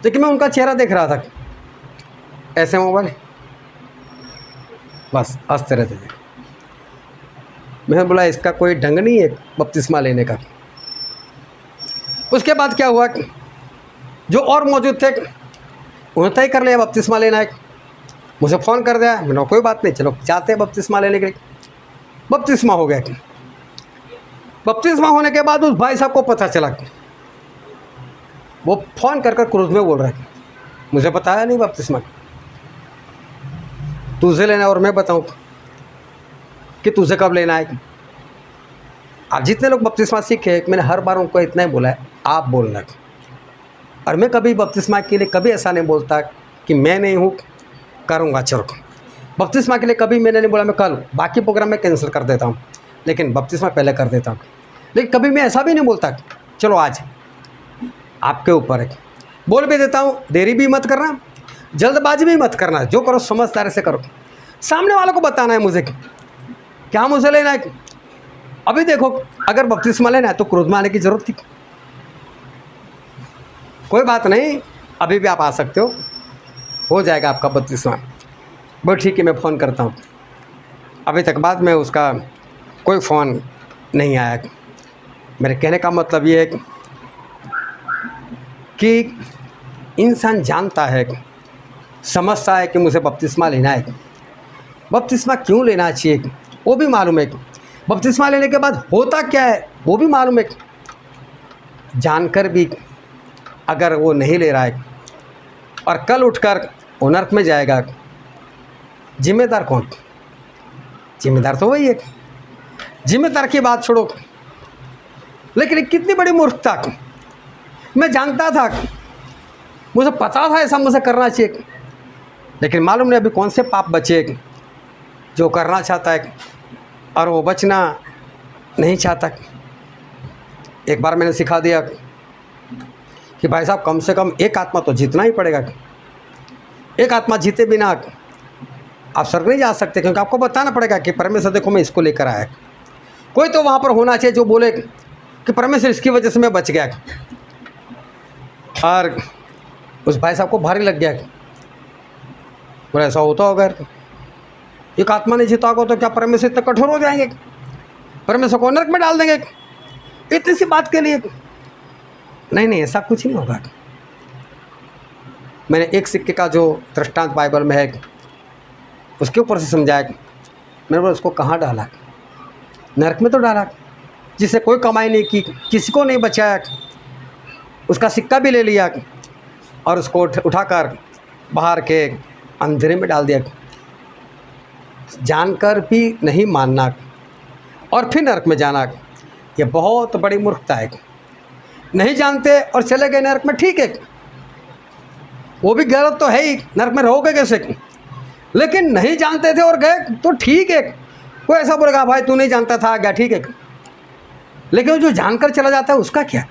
लेकिन मैं उनका चेहरा देख रहा था, ऐसे मोबाइल बस हंसते रहते थे। मैंने बोला इसका कोई ढंग नहीं है बपतिस्मा लेने का। उसके बाद क्या हुआ, जो और मौजूद थे उन्हें तय कर लिया बपतिस्मा लेना है। मुझे फ़ोन कर दिया, मैंने कोई बात नहीं, चलो जाते हैं बपतिस्मा लेने के लिए। बपतिस्मा हो गया। बपतिस्मा होने के बाद उस भाई साहब को पता चला, वो फ़ोन कर क्रूज में बोल रहा है, मुझे बताया नहीं बपतिस्मा, तुझे लेना है और मैं बताऊँ कि तुझे कब लेना है। आप जितने लोग बपतिस्मा सीखे, मैंने हर बार उनको इतना ही बोला है, आप बोलना। और मैं कभी बपतिस्मा के लिए कभी ऐसा नहीं बोलता कि मैं नहीं हूँ, करूँगा चलो। बपतिस्मा के लिए कभी मैंने नहीं बोला मैं कल, बाकी प्रोग्राम में कैंसिल कर देता हूँ, लेकिन बपतिस्मा पहले कर देता हूँ। लेकिन कभी मैं ऐसा भी नहीं बोलता चलो आज, आपके ऊपर है। बोल भी देता हूँ, देरी भी मत करना, जल्दबाजी भी मत करना, जो करो समझदारी से करो। सामने वालों को बताना है मुझे क्या मुझे लेना है। अभी देखो, अगर बपतिस्मा लेना है तो क्रूज में आने की ज़रूरत थी। कोई बात नहीं, अभी भी आप आ सकते हो जाएगा आपका बपतिस्मा। बहुत ठीक है, मैं फ़ोन करता हूँ। अभी तक बाद में उसका कोई फ़ोन नहीं आया। मेरे कहने का मतलब ये है कि इंसान जानता है, समझता है कि मुझे बपतिस्मा लेना है। बपतिस्मा क्यों लेना चाहिए वो भी मालूम है। बपतिस्मा लेने के बाद होता क्या है वो भी मालूम है। जानकर भी अगर वो नहीं ले रहा है और कल उठकर वो नरक में जाएगा, जिम्मेदार कौन? जिम्मेदार तो वही है। जिम्मेदार की बात छोड़ो, लेकिन कितनी बड़ी मूर्खता। मैं जानता था, मुझे पता था ऐसा मुझे करना चाहिए, लेकिन मालूम नहीं अभी कौन से पाप बचे जो करना चाहता है और वो बचना नहीं चाहता। एक बार मैंने सिखा दिया कि भाई साहब कम से कम एक आत्मा तो जीतना ही पड़ेगा। एक आत्मा जीते बिना आप स्वर्ग नहीं जा सकते, क्योंकि आपको बताना पड़ेगा कि परमेश्वर देखो मैं इसको लेकर आया। कोई तो वहाँ पर होना चाहिए जो बोले कि परमेश्वर इसकी वजह से मैं बच गया। और उस भाई साहब को भारी लग गया। बोला ऐसा होता होगा, एक आत्मा ने जीता को तो क्या परमेश्वर इतने कठोर हो जाएंगे, परमेश्वर को नरक में डाल देंगे इतनी सी बात के लिए? नहीं नहीं, ऐसा कुछ नहीं होगा। मैंने एक सिक्के का जो दृष्टांत बाइबल में है उसके ऊपर से समझाया। मैंने बोला उसको कहाँ डाला? नरक में तो डाला, जिसे कोई कमाई नहीं की, किसी को नहीं बचाया, उसका सिक्का भी ले लिया और उसको उठाकर बाहर के अंधेरे में डाल दिया। जानकर भी नहीं मानना और फिर नरक में जाना, ये बहुत बड़ी मूर्खता है। नहीं जानते और चले गए नरक में, ठीक है, वो भी गलत तो है ही, नरक में रहोगे कैसे? लेकिन नहीं जानते थे और गए तो ठीक है, कोई ऐसा बोलेगा भाई तू नहीं जानता था, गया, ठीक है। लेकिन जो जानकर चला जाता है उसका क्या?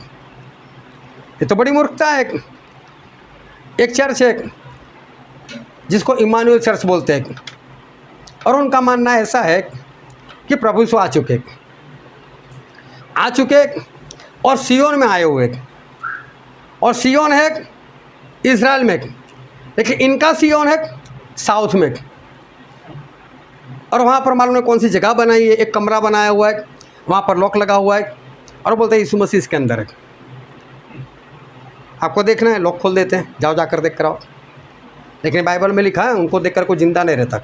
ये तो बड़ी मूर्खता है। एक चर्च है जिसको इमानुएल चर्च बोलते हैं, और उनका मानना ऐसा है कि प्रभु यीशु आ चुके और सियोन में आए हुए, और सियोन है इज़राइल में, लेकिन इनका सियोन है साउथ में। और वहाँ पर मालूम नहीं कौन सी जगह बनाई है, एक कमरा बनाया हुआ है, वहाँ पर लॉक लगा हुआ है, और बोलते हैं यीशु मसीह इसके अंदर है। आपको देखना है, लॉक खोल देते हैं, जाओ जाकर देख कर आओ। लेकिन बाइबल में लिखा है उनको देखकर कोई जिंदा नहीं रहता।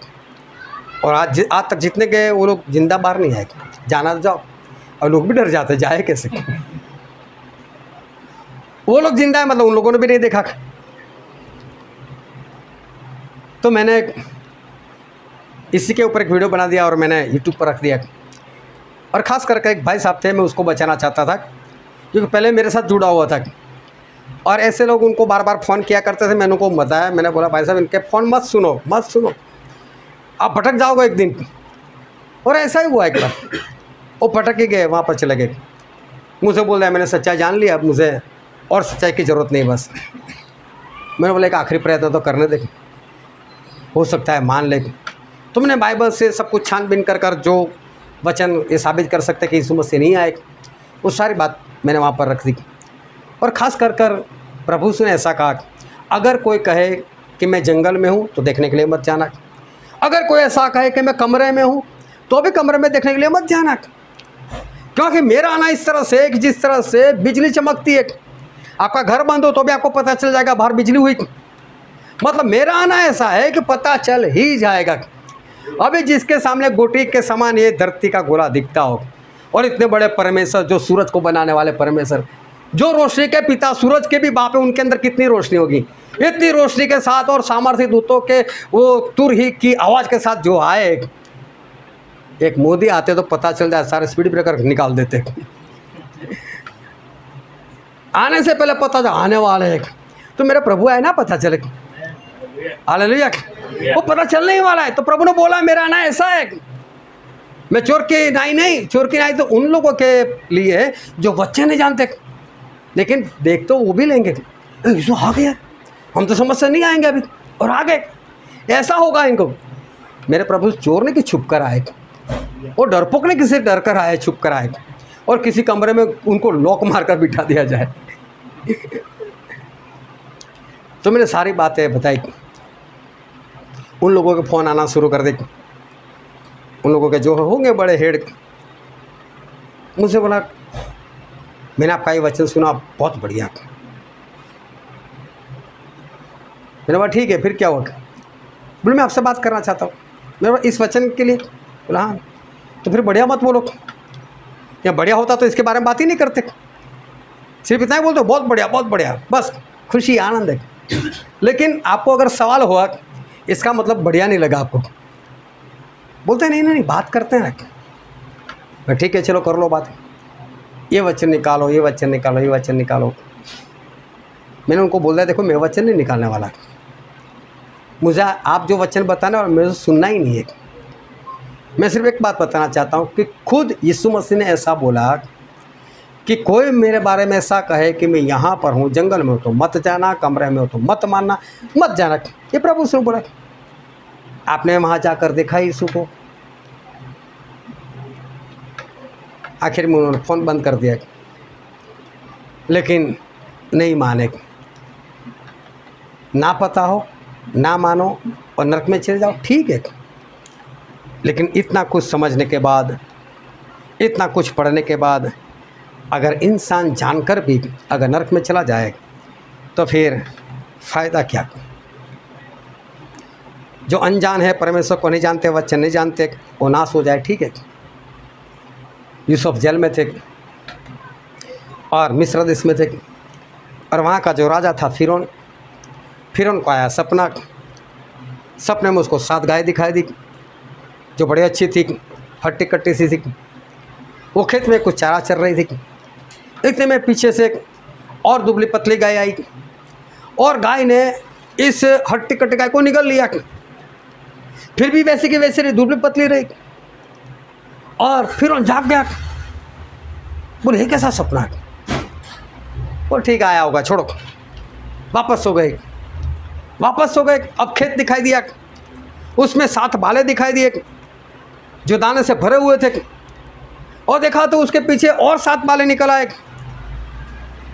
और आज तक जितने गए वो लोग जिंदा बाहर नहीं आए, जाना जाओ, और लोग भी डर जाते, जाए कैसे? वो लोग जिंदा है, मतलब उन लोगों ने भी नहीं देखा। तो मैंने इसी के ऊपर एक वीडियो बना दिया और मैंने यूट्यूब पर रख दिया। और ख़ास करके एक भाई साहब थे, मैं उसको बचाना चाहता था क्योंकि पहले मेरे साथ जुड़ा हुआ था, और ऐसे लोग उनको बार बार फ़ोन किया करते थे। मैंने उनको बताया, मैंने बोला भाई साहब इनके फ़ोन मत सुनो, आप भटक जाओगे एक दिन। और ऐसा ही हुआ एक बार, वो भटक ही गए, वहाँ पर चले गए। मुझे बोल रहा है मैंने सच्चाई जान लिया, अब मुझे और सच्चाई की ज़रूरत नहीं, बस। मैंने बोला एक आखिरी प्रयत्न तो करने दे, हो सकता है मान ले। तुमने बाइबल से सब कुछ छानबीन कर जो वचन ये साबित कर सकते कि यीशु मसीह नहीं आए, वो सारी बात मैंने वहाँ पर रख दी। और ख़ास कर प्रभु ने ऐसा कहा, अगर कोई कहे कि मैं जंगल में हूँ तो देखने के लिए मत जाना, अगर कोई ऐसा कहे कि मैं कमरे में हूँ तो भी कमरे में देखने के लिए मत जाना, क्योंकि मेरा आना इस तरह से कि जिस तरह से बिजली चमकती है, आपका घर बंद हो तो भी आपको पता चल जाएगा बाहर बिजली हुई। मतलब मेरा आना ऐसा है कि पता चल ही जाएगा। अभी जिसके सामने गोटी के समान ये धरती का गोला दिखता हो, और इतने बड़े परमेश्वर, जो सूरज को बनाने वाले परमेश्वर, जो रोशनी के पिता, सूरज के भी बाप है, उनके अंदर कितनी रोशनी होगी। इतनी रोशनी के साथ और सामर्थ्य दूतों के वो तुर ही की आवाज़ के साथ जो आए, एक मोदी आते तो पता चल जाए, सारे स्पीड ब्रेकर निकाल देते। आने से पहले पता था आने वाले हैं, तो मेरे प्रभु आए ना, पता चले। हालेलुया, वो पता चलने ही वाला है। तो प्रभु ने बोला मेरा आना ऐसा है, मैं चोर की नाई नहीं, चोर की नाई तो उन लोगों के लिए जो वचन नहीं जानते, लेकिन देख तो वो भी लेंगे। यीशु आ गया, हम तो समझ से नहीं आएंगे अभी, और आ गए, ऐसा होगा इनको। मेरे प्रभु चोर ने कि छुप कर आए, और डरपोक ने किसी डर कर आए, छुप कर आए, और किसी कमरे में उनको लॉक मार कर बिठा दिया जाए। तो मैंने सारी बातें बताई। उन लोगों के फ़ोन आना शुरू कर दे, उन लोगों के जो होंगे बड़े हेड, मुझसे बोला मैंने आपका ये वचन सुना, बहुत बढ़िया। मैंने बोला ठीक है, फिर क्या हुआ? बोले मैं आपसे बात करना चाहता हूँ। मैंने बोला इस वचन के लिए? बोला हाँ। तो फिर बढ़िया मत बोलो, या बढ़िया होता तो इसके बारे में बात ही नहीं करते, सिर्फ इतना ही बोलते बहुत बढ़िया, बहुत बढ़िया, बस खुशी आनंद है। लेकिन आपको अगर सवाल हुआ इसका मतलब बढ़िया नहीं लगा आपको, बोलते नहीं नहीं बात करते हैं। मैं ठीक है चलो कर लो बात, ये वचन निकालो, ये वचन निकालो, ये वचन निकालो। मैंने उनको बोल दिया देखो मैं वचन नहीं निकालने वाला, मुझे आप जो वचन बताना और मुझे सुनना ही नहीं है। मैं सिर्फ एक बात बताना चाहता हूँ कि खुद यीशु मसीह ने ऐसा बोला कि कोई मेरे बारे में ऐसा कहे कि मैं यहाँ पर हूँ, जंगल में हो तो मत जाना, कमरे में हो तो मत मानना, मत जाना। ये प्रभु से बोला। आपने वहाँ जाकर देखा यीशु को? आखिर में उन्होंने फ़ोन बंद कर दिया, लेकिन नहीं माने। ना पता हो, ना मानो और नरक में चले जाओ, ठीक है। लेकिन इतना कुछ समझने के बाद, इतना कुछ पढ़ने के बाद अगर इंसान जानकर भी अगर नरक में चला जाए तो फिर फ़ायदा क्या। जो अनजान है, परमेश्वर को नहीं जानते, वचन नहीं जानते, वो नाश हो जाए, ठीक है। यूसुफ जेल में थे और मिस्र देश में थे, और वहाँ का जो राजा था फिरौन को आया सपना। सपने में उसको 7 गाय दिखाई दी जो बड़ी अच्छी थी, हट्टी कट्टी सी थी। वो खेत में कुछ चारा चर रही थी। इतने में पीछे से और दुबली पतली गाय आई और गाय ने इस हट्टी कट्टी गाय को निगल लिया। फिर भी वैसे की वैसे रही, दुबली पतली रही। और फिर उन जाग गया, बोले ये कैसा सपना है। वो ठीक आया होगा, छोड़ो। वापस सो गए। अब खेत दिखाई दिया, उसमें 7 बाले दिखाई दिए जो दाने से भरे हुए थे। और देखा तो उसके पीछे और 7 बाले निकल आए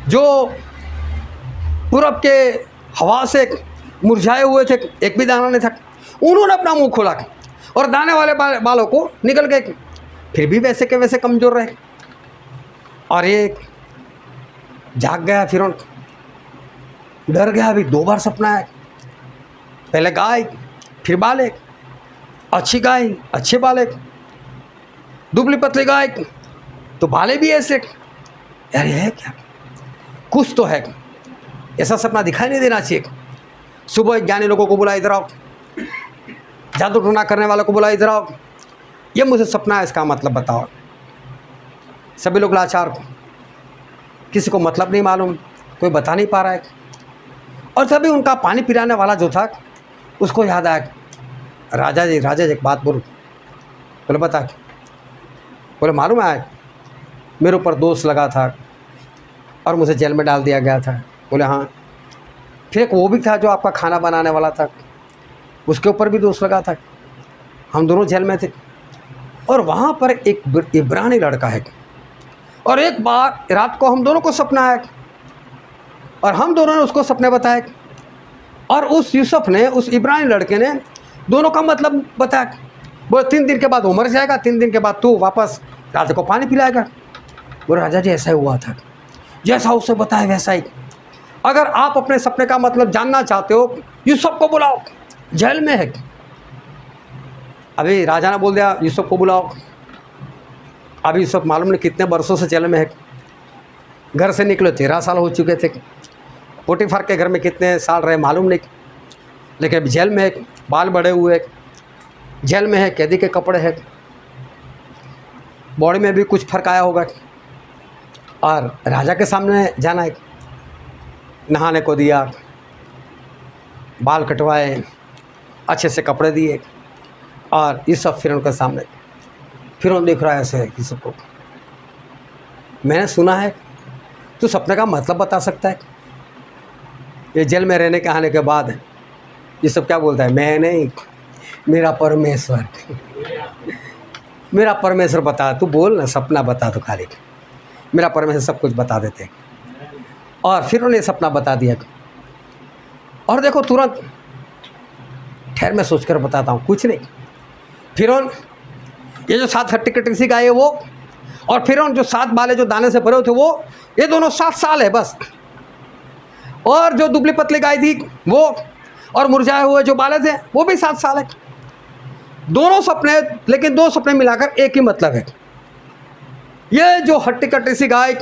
जो पूरब के हवा से मुरझाए हुए थे, एक भी दाना नहीं था। उन्होंने अपना मुंह खोला और दाने वाले बालों को निकल गए। फिर भी वैसे के वैसे कमज़ोर रहे। और ये जाग गया, फिर डर गया। अभी 2 बार सपना है, पहले गाय फिर बालक, अच्छी गाय अच्छे बालक, दुबली पतली गाय तो बाले भी ऐसे। यार ये है क्या, कुछ तो है। ऐसा सपना दिखाई नहीं देना चाहिए। सुबह ज्ञानी लोगों को बुला, इधर आओ। जादू टोना करने वालों को बुला, इधर आओ। ये मुझे सपना है, इसका मतलब बताओ। सभी लोग लाचार, किसी को मतलब नहीं मालूम, कोई बता नहीं पा रहा है। और तभी उनका पानी पिलाने वाला जो था उसको याद आया, राजा जी एक बात बोलो। बोले बता। बोले मालूम है मेरे ऊपर दोष लगा था और मुझे जेल में डाल दिया गया था। बोले हाँ। फिर एक वो भी था जो आपका खाना बनाने वाला था, उसके ऊपर भी दोष लगा था। हम दोनों जेल में थे और वहाँ पर एक इब्रानी लड़का है। और एक बार रात को हम दोनों को सपना आया और हम दोनों ने उसको सपने बताए। और उस यूसुफ ने, उस इब्रानी लड़के ने दोनों का मतलब बताया। बोले 3 दिन के बाद वो मर जाएगा, 3 दिन के बाद तू वापस राजा को पानी पिलाएगा। बोले राजा जी ऐसा ही हुआ था, जैसा उसे बताया वैसा ही। अगर आप अपने सपने का मतलब जानना चाहते हो, यूसुफ को बुलाओ, जेल में है। अभी राजा ने बोल दिया यूसुफ को बुलाओ। अभी यूसुफ मालूम नहीं कितने वर्षों से जेल में है। घर से निकले 13 साल हो चुके थे। पोटीफर के घर में कितने साल रहे मालूम नहीं, लेकिन अभी जेल में है, बाल बड़े हुए, जेल में है, कैदी के कपड़े हैं, बॉडी में भी कुछ फर्क आया होगा। और राजा के सामने जाना है, नहाने को दिया, बाल कटवाए, अच्छे से कपड़े दिए। और ये सब फिर उनके सामने, फिर उन देख रहा है ऐसे ये सबको। मैंने सुना है तू सपने का मतलब बता सकता है। ये जेल में रहने के आने के बाद ये सब क्या बोलता है, मैं नहीं, मेरा परमेश्वर मेरा परमेश्वर बता, तू बोल ना, सपना बता तो खाली। मेरा परमेश्वर सब कुछ बता देते। और फिर उन्हें सपना बता दिया। और देखो तुरंत, ठहर मैं सोच कर बताता हूँ, कुछ नहीं। फिर ये जो 7 हट्टी कट्टी सी गाय है वो, और फिर जो 7 बाले जो दाने से भरे थे वो, ये दोनों 7 साल है बस। और जो दुबली पतली गाय थी वो, और मुरझाए हुए जो बाले थे वो भी 7 साल है। दोनों सपने, लेकिन 2 सपने मिलाकर एक ही मतलब है। ये जो हट्टी कट्टी सी गाय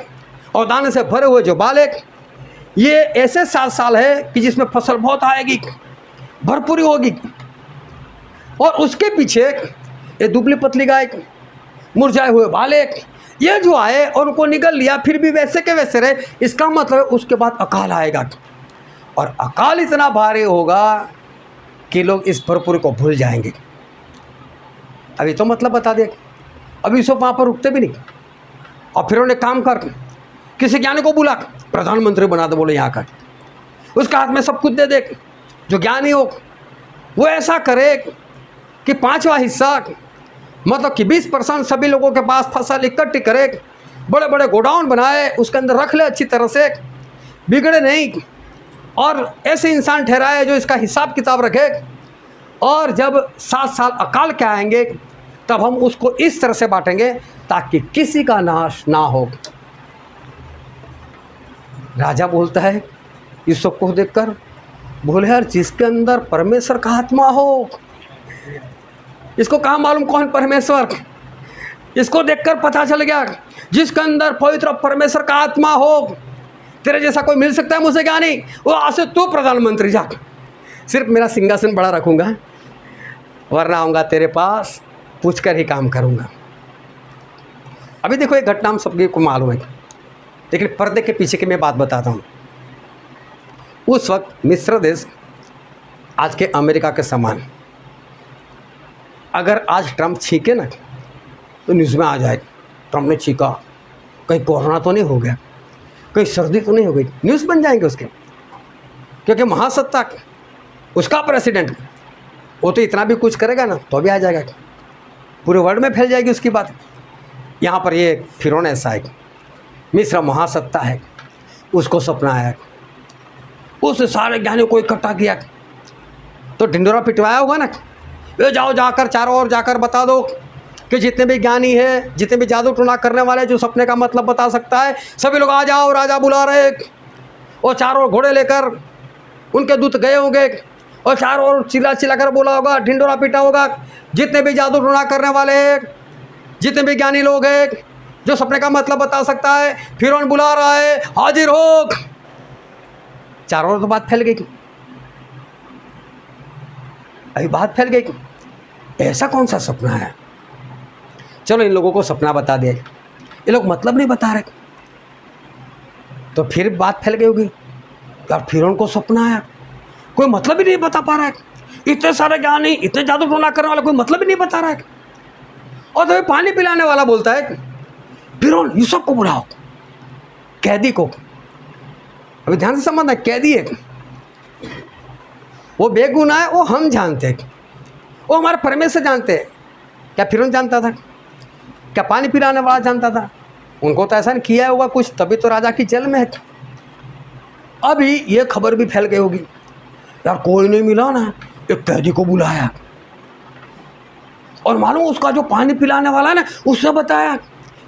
और दाने से भरे हुए जो बाले, ये ऐसे 7 साल है कि जिसमें फसल बहुत आएगी, भरपूरी होगी। और उसके पीछे ये दुबली पतली गाय, मुरझाए हुए बाले, ये जो आए और उनको निगल लिया, फिर भी वैसे के वैसे रहे। इसका मतलब उसके बाद अकाल आएगा, और अकाल इतना भारी होगा कि लोग इस भरपूरी को भूल जाएंगे। अभी तो मतलब बता दे। अभी सब वहाँ पर रुकते भी नहीं। और फिर उन्हें काम कर, किसी ज्ञानी को बुला, प्रधानमंत्री बना दे, बोले यहाँ का, उसके हाथ में सब कुछ दे दे। जो ज्ञानी हो वो ऐसा करे कि 5वां हिस्सा, मतलब कि 20% सभी लोगों के पास फसल इकट्ठी करे, बड़े बड़े गोडाउन बनाए, उसके अंदर रख ले अच्छी तरह से, बिगड़े नहीं। और ऐसे इंसान ठहराए जो इसका हिसाब किताब रखे, और जब 7 साल अकाल के आएंगे तब हम उसको इस तरह से बांटेंगे ताकि किसी का नाश ना हो। राजा बोलता है इस सब को देखकर, बोले यार जिसके अंदर परमेश्वर का आत्मा हो, इसको कहाँ मालूम कौन परमेश्वर, इसको देखकर पता चल गया जिसके अंदर पवित्र परमेश्वर का आत्मा हो, तेरे जैसा कोई मिल सकता है मुझसे क्या नहीं, वो आज से तू प्रधानमंत्री जा, सिर्फ मेरा सिंहासन बड़ा रखूँगा, वरना आऊँगा तेरे पास पूछ कर ही काम करूँगा। अभी देखो एक घटना हम सबके को मालूम है, लेकिन पर्दे के पीछे की मैं बात बताता हूँ। उस वक्त मिस्र देश आज के अमेरिका के समान, अगर आज ट्रंप छींके ना तो न्यूज़ में आ जाए ट्रंप ने छींका, कहीं कोरोना तो नहीं हो गया, कहीं सर्दी तो नहीं हो गई, न्यूज़ बन जाएंगे उसके, क्योंकि महासत्ता उसका प्रेसिडेंट, वो तो इतना भी कुछ करेगा ना तो भी आ जाएगा, पूरे वर्ल्ड में फैल जाएगी उसकी बात। यहाँ पर ये फिरौन ऐसा है, मिस्र महासत्ता है, उसको सपना आया, उस सारे ज्ञानियों को इकट्ठा किया तो ढिंडोरा पिटवाया होगा ना, ये जाओ जाकर चारों ओर जाकर बता दो कि जितने भी ज्ञानी है, जितने भी जादू टोना करने वाले जो सपने का मतलब बता सकता है, सभी लोग आ जाओ, राजा बुला रहे, और चारों ओर घोड़े लेकर उनके दूत गए होंगे, और चारों ओर चिल्ला चिल्ला कर बोला होगा, ढिंडोरा पीटा होगा, जितने भी जादू टोना करने वाले हैं, जितने भी ज्ञानी लोग हैं जो सपने का मतलब बता सकता है, फिरौन बुला रहा है, हाजिर हो। चारों ओर तो बात फैल गई, अभी बात फैल गई, ऐसा कौन सा सपना है, चलो इन लोगों को सपना बता दिया, ये लोग मतलब नहीं बता रहे, तो फिर बात फैल गई होगी यार फिरौन को सपना आया, कोई मतलब ही नहीं बता पा रहा है, इतने सारे ज्ञानी, इतने जादू टोना करने वाला कोई मतलब ही नहीं बता रहा है। और तो पानी पिलाने वाला बोलता है फिरौन यूसुफ को बुलाओ, कैदी को, अभी ध्यान से समझना, कैदी है, वो बेगुनाह है, वो हम जानते हैं, वो हमारे परमेश्वर जानते हैं। क्या फिरौन जानता था? क्या पानी पिलाने वाला जानता था? उनको तो ऐसा नहीं किया होगा कुछ, तभी तो राजा की जेल में है। अभी ये खबर भी फैल गई होगी यार कोई नहीं मिला ना, एक कैदी को बुलाया, और मालूम उसका जो पानी पिलाने वाला है ना, उससे बताया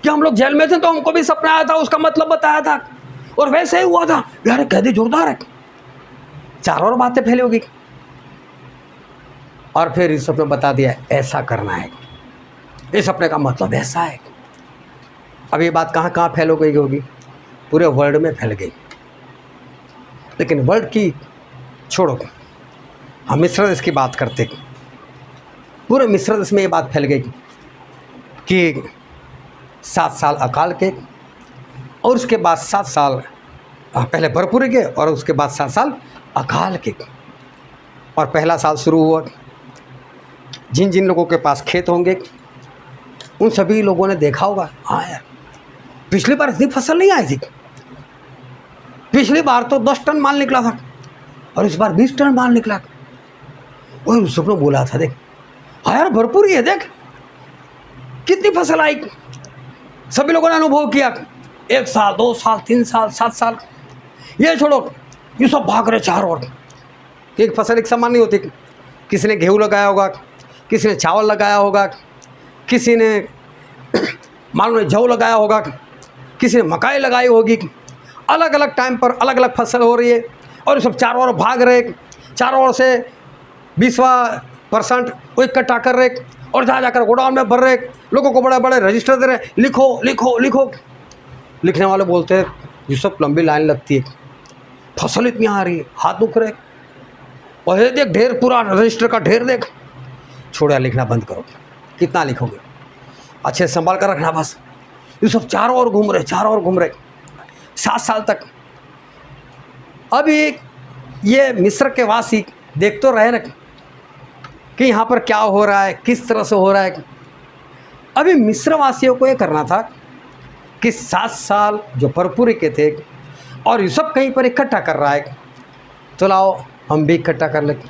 कि हम लोग जेल में थे तो हमको भी सपना आया था, उसका मतलब बताया था, और वैसे ही हुआ था। यार कैदी जोरदार है, चारों ओर बातें फैली होगी, और फिर इस सपने बता दिया ऐसा करना है, इस सपने का मतलब ऐसा है। अब ये बात कहाँ कहाँ फैल गई होगी, पूरे वर्ल्ड में फैल गई। लेकिन वर्ल्ड की छोड़ो, हम मिस्र देश की बात करते, पूरे मिस्र देश में ये बात फैल गई कि 7 साल अकाल के, और उसके बाद 7 साल पहले भरपूरी के, और उसके बाद 7 साल अकाल के। और पहला साल शुरू हुआ, जिन जिन लोगों के पास खेत होंगे उन सभी लोगों ने देखा होगा, हाँ यार पिछली बार इतनी फसल नहीं आई थी, पिछली बार तो 10 टन माल निकला था और इस बार 20 टन माल निकला। और यूसुफ ने बोला था देख हाँ यार भरपूर ही है, देख कितनी फसल आई। सभी लोगों ने अनुभव किया, 1 साल 2 साल 3 साल 7 साल, ये छोड़ो ये सब भाग रहे चारों ओर। एक फसल एक समान नहीं होती, किसी ने गेहूँ लगाया होगा, किसी ने चावल लगाया होगा, किसी ने मालूम नहीं जौ लगाया होगा, किसी ने मकाई लगाई होगी, अलग अलग टाइम पर अलग अलग फसल हो रही है, और सब चारों ओर भाग रहे, चारों ओर से 20% वो इकट्ठा कर रहे, और जहाँ जाकर गोडाउन में भर रहे, लोगों को बड़े बड़े रजिस्टर दे रहे, लिखो लिखो लिखो। लिखने वाले बोलते हैं ये सब लंबी लाइन लगती है, फसल इतनी आ रही है, हाथ दुख रहे, और ये देख ढेर, पूरा रजिस्टर का ढेर देख, छोड़ यार लिखना बंद करो, कितना लिखोगे, अच्छे संभाल कर रखना बस। ये सब चारों ओर घूम रहे, चारों ओर घूम रहे 7 साल तक। अभी ये मिस्र के वासी देख तो रहे ना कि यहाँ पर क्या हो रहा है, किस तरह से हो रहा है। अभी मिस्र वासियों को ये करना था कि 7 साल जो भरपूरी के थे, और ये सब कहीं पर इकट्ठा कर रहा है, तो लाओ हम भी इकट्ठा कर लेते।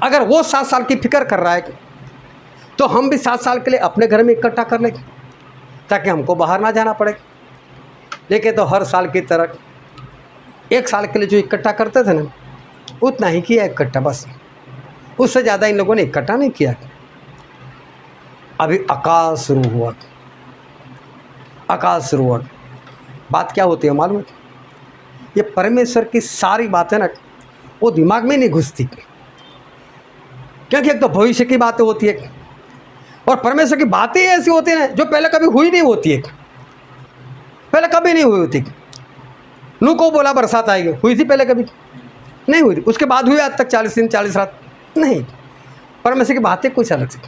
अगर वो 7 साल की फिक्र कर रहा है तो हम भी 7 साल के लिए अपने घर में इकट्ठा कर लें, ताकि हमको बाहर ना जाना पड़े। लेकिन तो हर साल की तरह 1 साल के लिए जो इकट्ठा करते थे ना, उतना ही किया इकट्ठा, बस उससे ज़्यादा इन लोगों ने इकट्ठा नहीं किया। अभी अकाल शुरू हुआ, अकाल शुरू हुआ। बात क्या होती है मालूम है? ये परमेश्वर की सारी बातें ना वो दिमाग में नहीं घुसती, क्योंकि एक तो भविष्य की बातें होती है और परमेश्वर की बातें ऐसी होती हैं जो पहले कभी हुई नहीं होती है, पहले कभी नहीं हुई होती। नूह को बोला बरसात आएगी, हुई थी पहले? कभी नहीं हुई थी। उसके बाद हुई आज तक 40 दिन 40 रात? नहीं। परमेश्वर की बातें कुछ अलग से।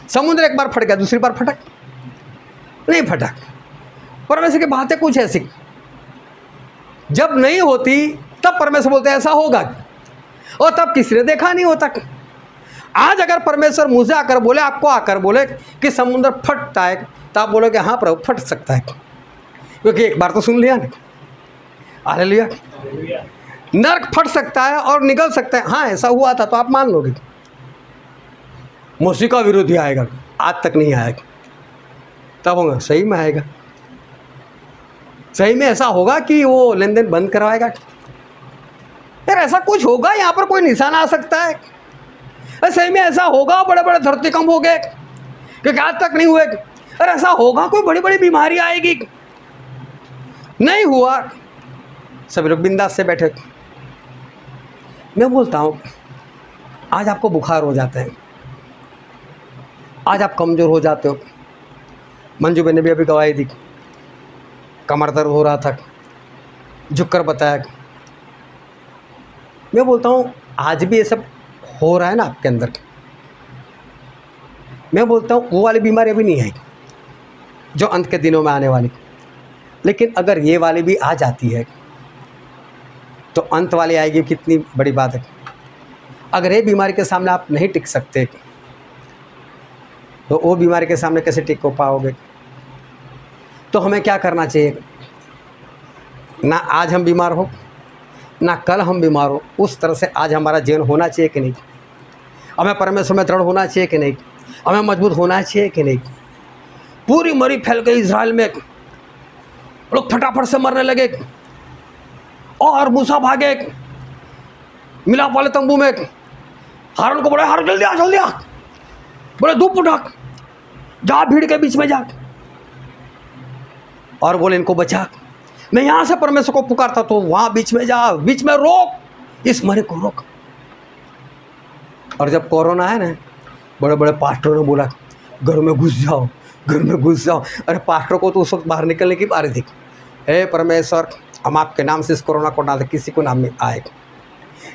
समुद्र एक बार फट गया, दूसरी बार फटक नहीं फटक। परमेश्वर की बातें कुछ ऐसी जब नहीं होती तब परमेश्वर बोलते ऐसा होगा, और तब किसी ने देखा नहीं होता। आज अगर परमेश्वर मुझे आकर बोले, आपको आकर बोले कि समुद्र फटता है, तो आप बोलोगे हाँ प्रभु फट सकता है, क्योंकि एक बार तो सुन लिया ना। हालेलुया। नरक फट सकता है और निकल सकता है, हाँ ऐसा हुआ था, तो आप मान लोगे। मसीह का विरोधी आएगा, आज तक नहीं आएगा, तब होगा सही में आएगा। सही में ऐसा होगा कि वो लेन देन बंद करवाएगा। यार ऐसा कुछ होगा, यहाँ पर कोई निशान आ सकता है। सही में ऐसा होगा, बड़े बड़े धरतीकंप हो गए क्योंकि आज तक नहीं हुए। अरे ऐसा होगा, कोई बड़ी बड़ी बीमारी आएगी, नहीं हुआ। सभी लोग बिंदास से बैठे। मैं बोलता हूँ आज आपको बुखार हो जाता है, आज आप कमज़ोर हो जाते हो। मंजू बहन ने भी अभी गवाही दी, कमर दर्द हो रहा था, झुककर बताया। मैं बोलता हूँ आज भी ये सब हो रहा है ना आपके अंदर। मैं बोलता हूँ वो वाली बीमारी अभी नहीं आएगी जो अंत के दिनों में आने वाली, लेकिन अगर ये वाली भी आ जाती है तो अंत वाली आएगी। कितनी बड़ी बात है। अगर ये बीमारी के सामने आप नहीं टिक सकते तो वो बीमारी के सामने कैसे टिक हो पाओगे? तो हमें क्या करना चाहिए? ना आज हम बीमार हो, ना कल हम बीमार हो, उस तरह से आज हमारा जीवन होना चाहिए कि नहीं? हमें परमेश्वर में दृढ़ होना चाहिए कि नहीं? हमें मजबूत होना चाहिए कि नहीं? पूरी मरी फैल गई इजराइल में, लोग फटाफट से मरने लगे और मूसा भागे मिलाप वाले तंबू में। हारून को बोला, हारून जल्दी आ, जल्दी आ। बोले धूप उठा, जा भीड़ के बीच में जा, और बोले इनको बचा। मैं यहाँ से परमेश्वर को पुकारता तो वहाँ बीच में जा, बीच में रोक, इस मरे को रोक। और जब कोरोना है ना, बड़े बड़े पास्टरों ने बोला घर में घुस जाओ, घर में घुस जाओ। अरे पास्टर को तो उस वक्त बाहर निकलने की बारी थी। हे परमेश्वर, हम आपके नाम से इस कोरोना को ना दे, किसी को नाम में आएगा,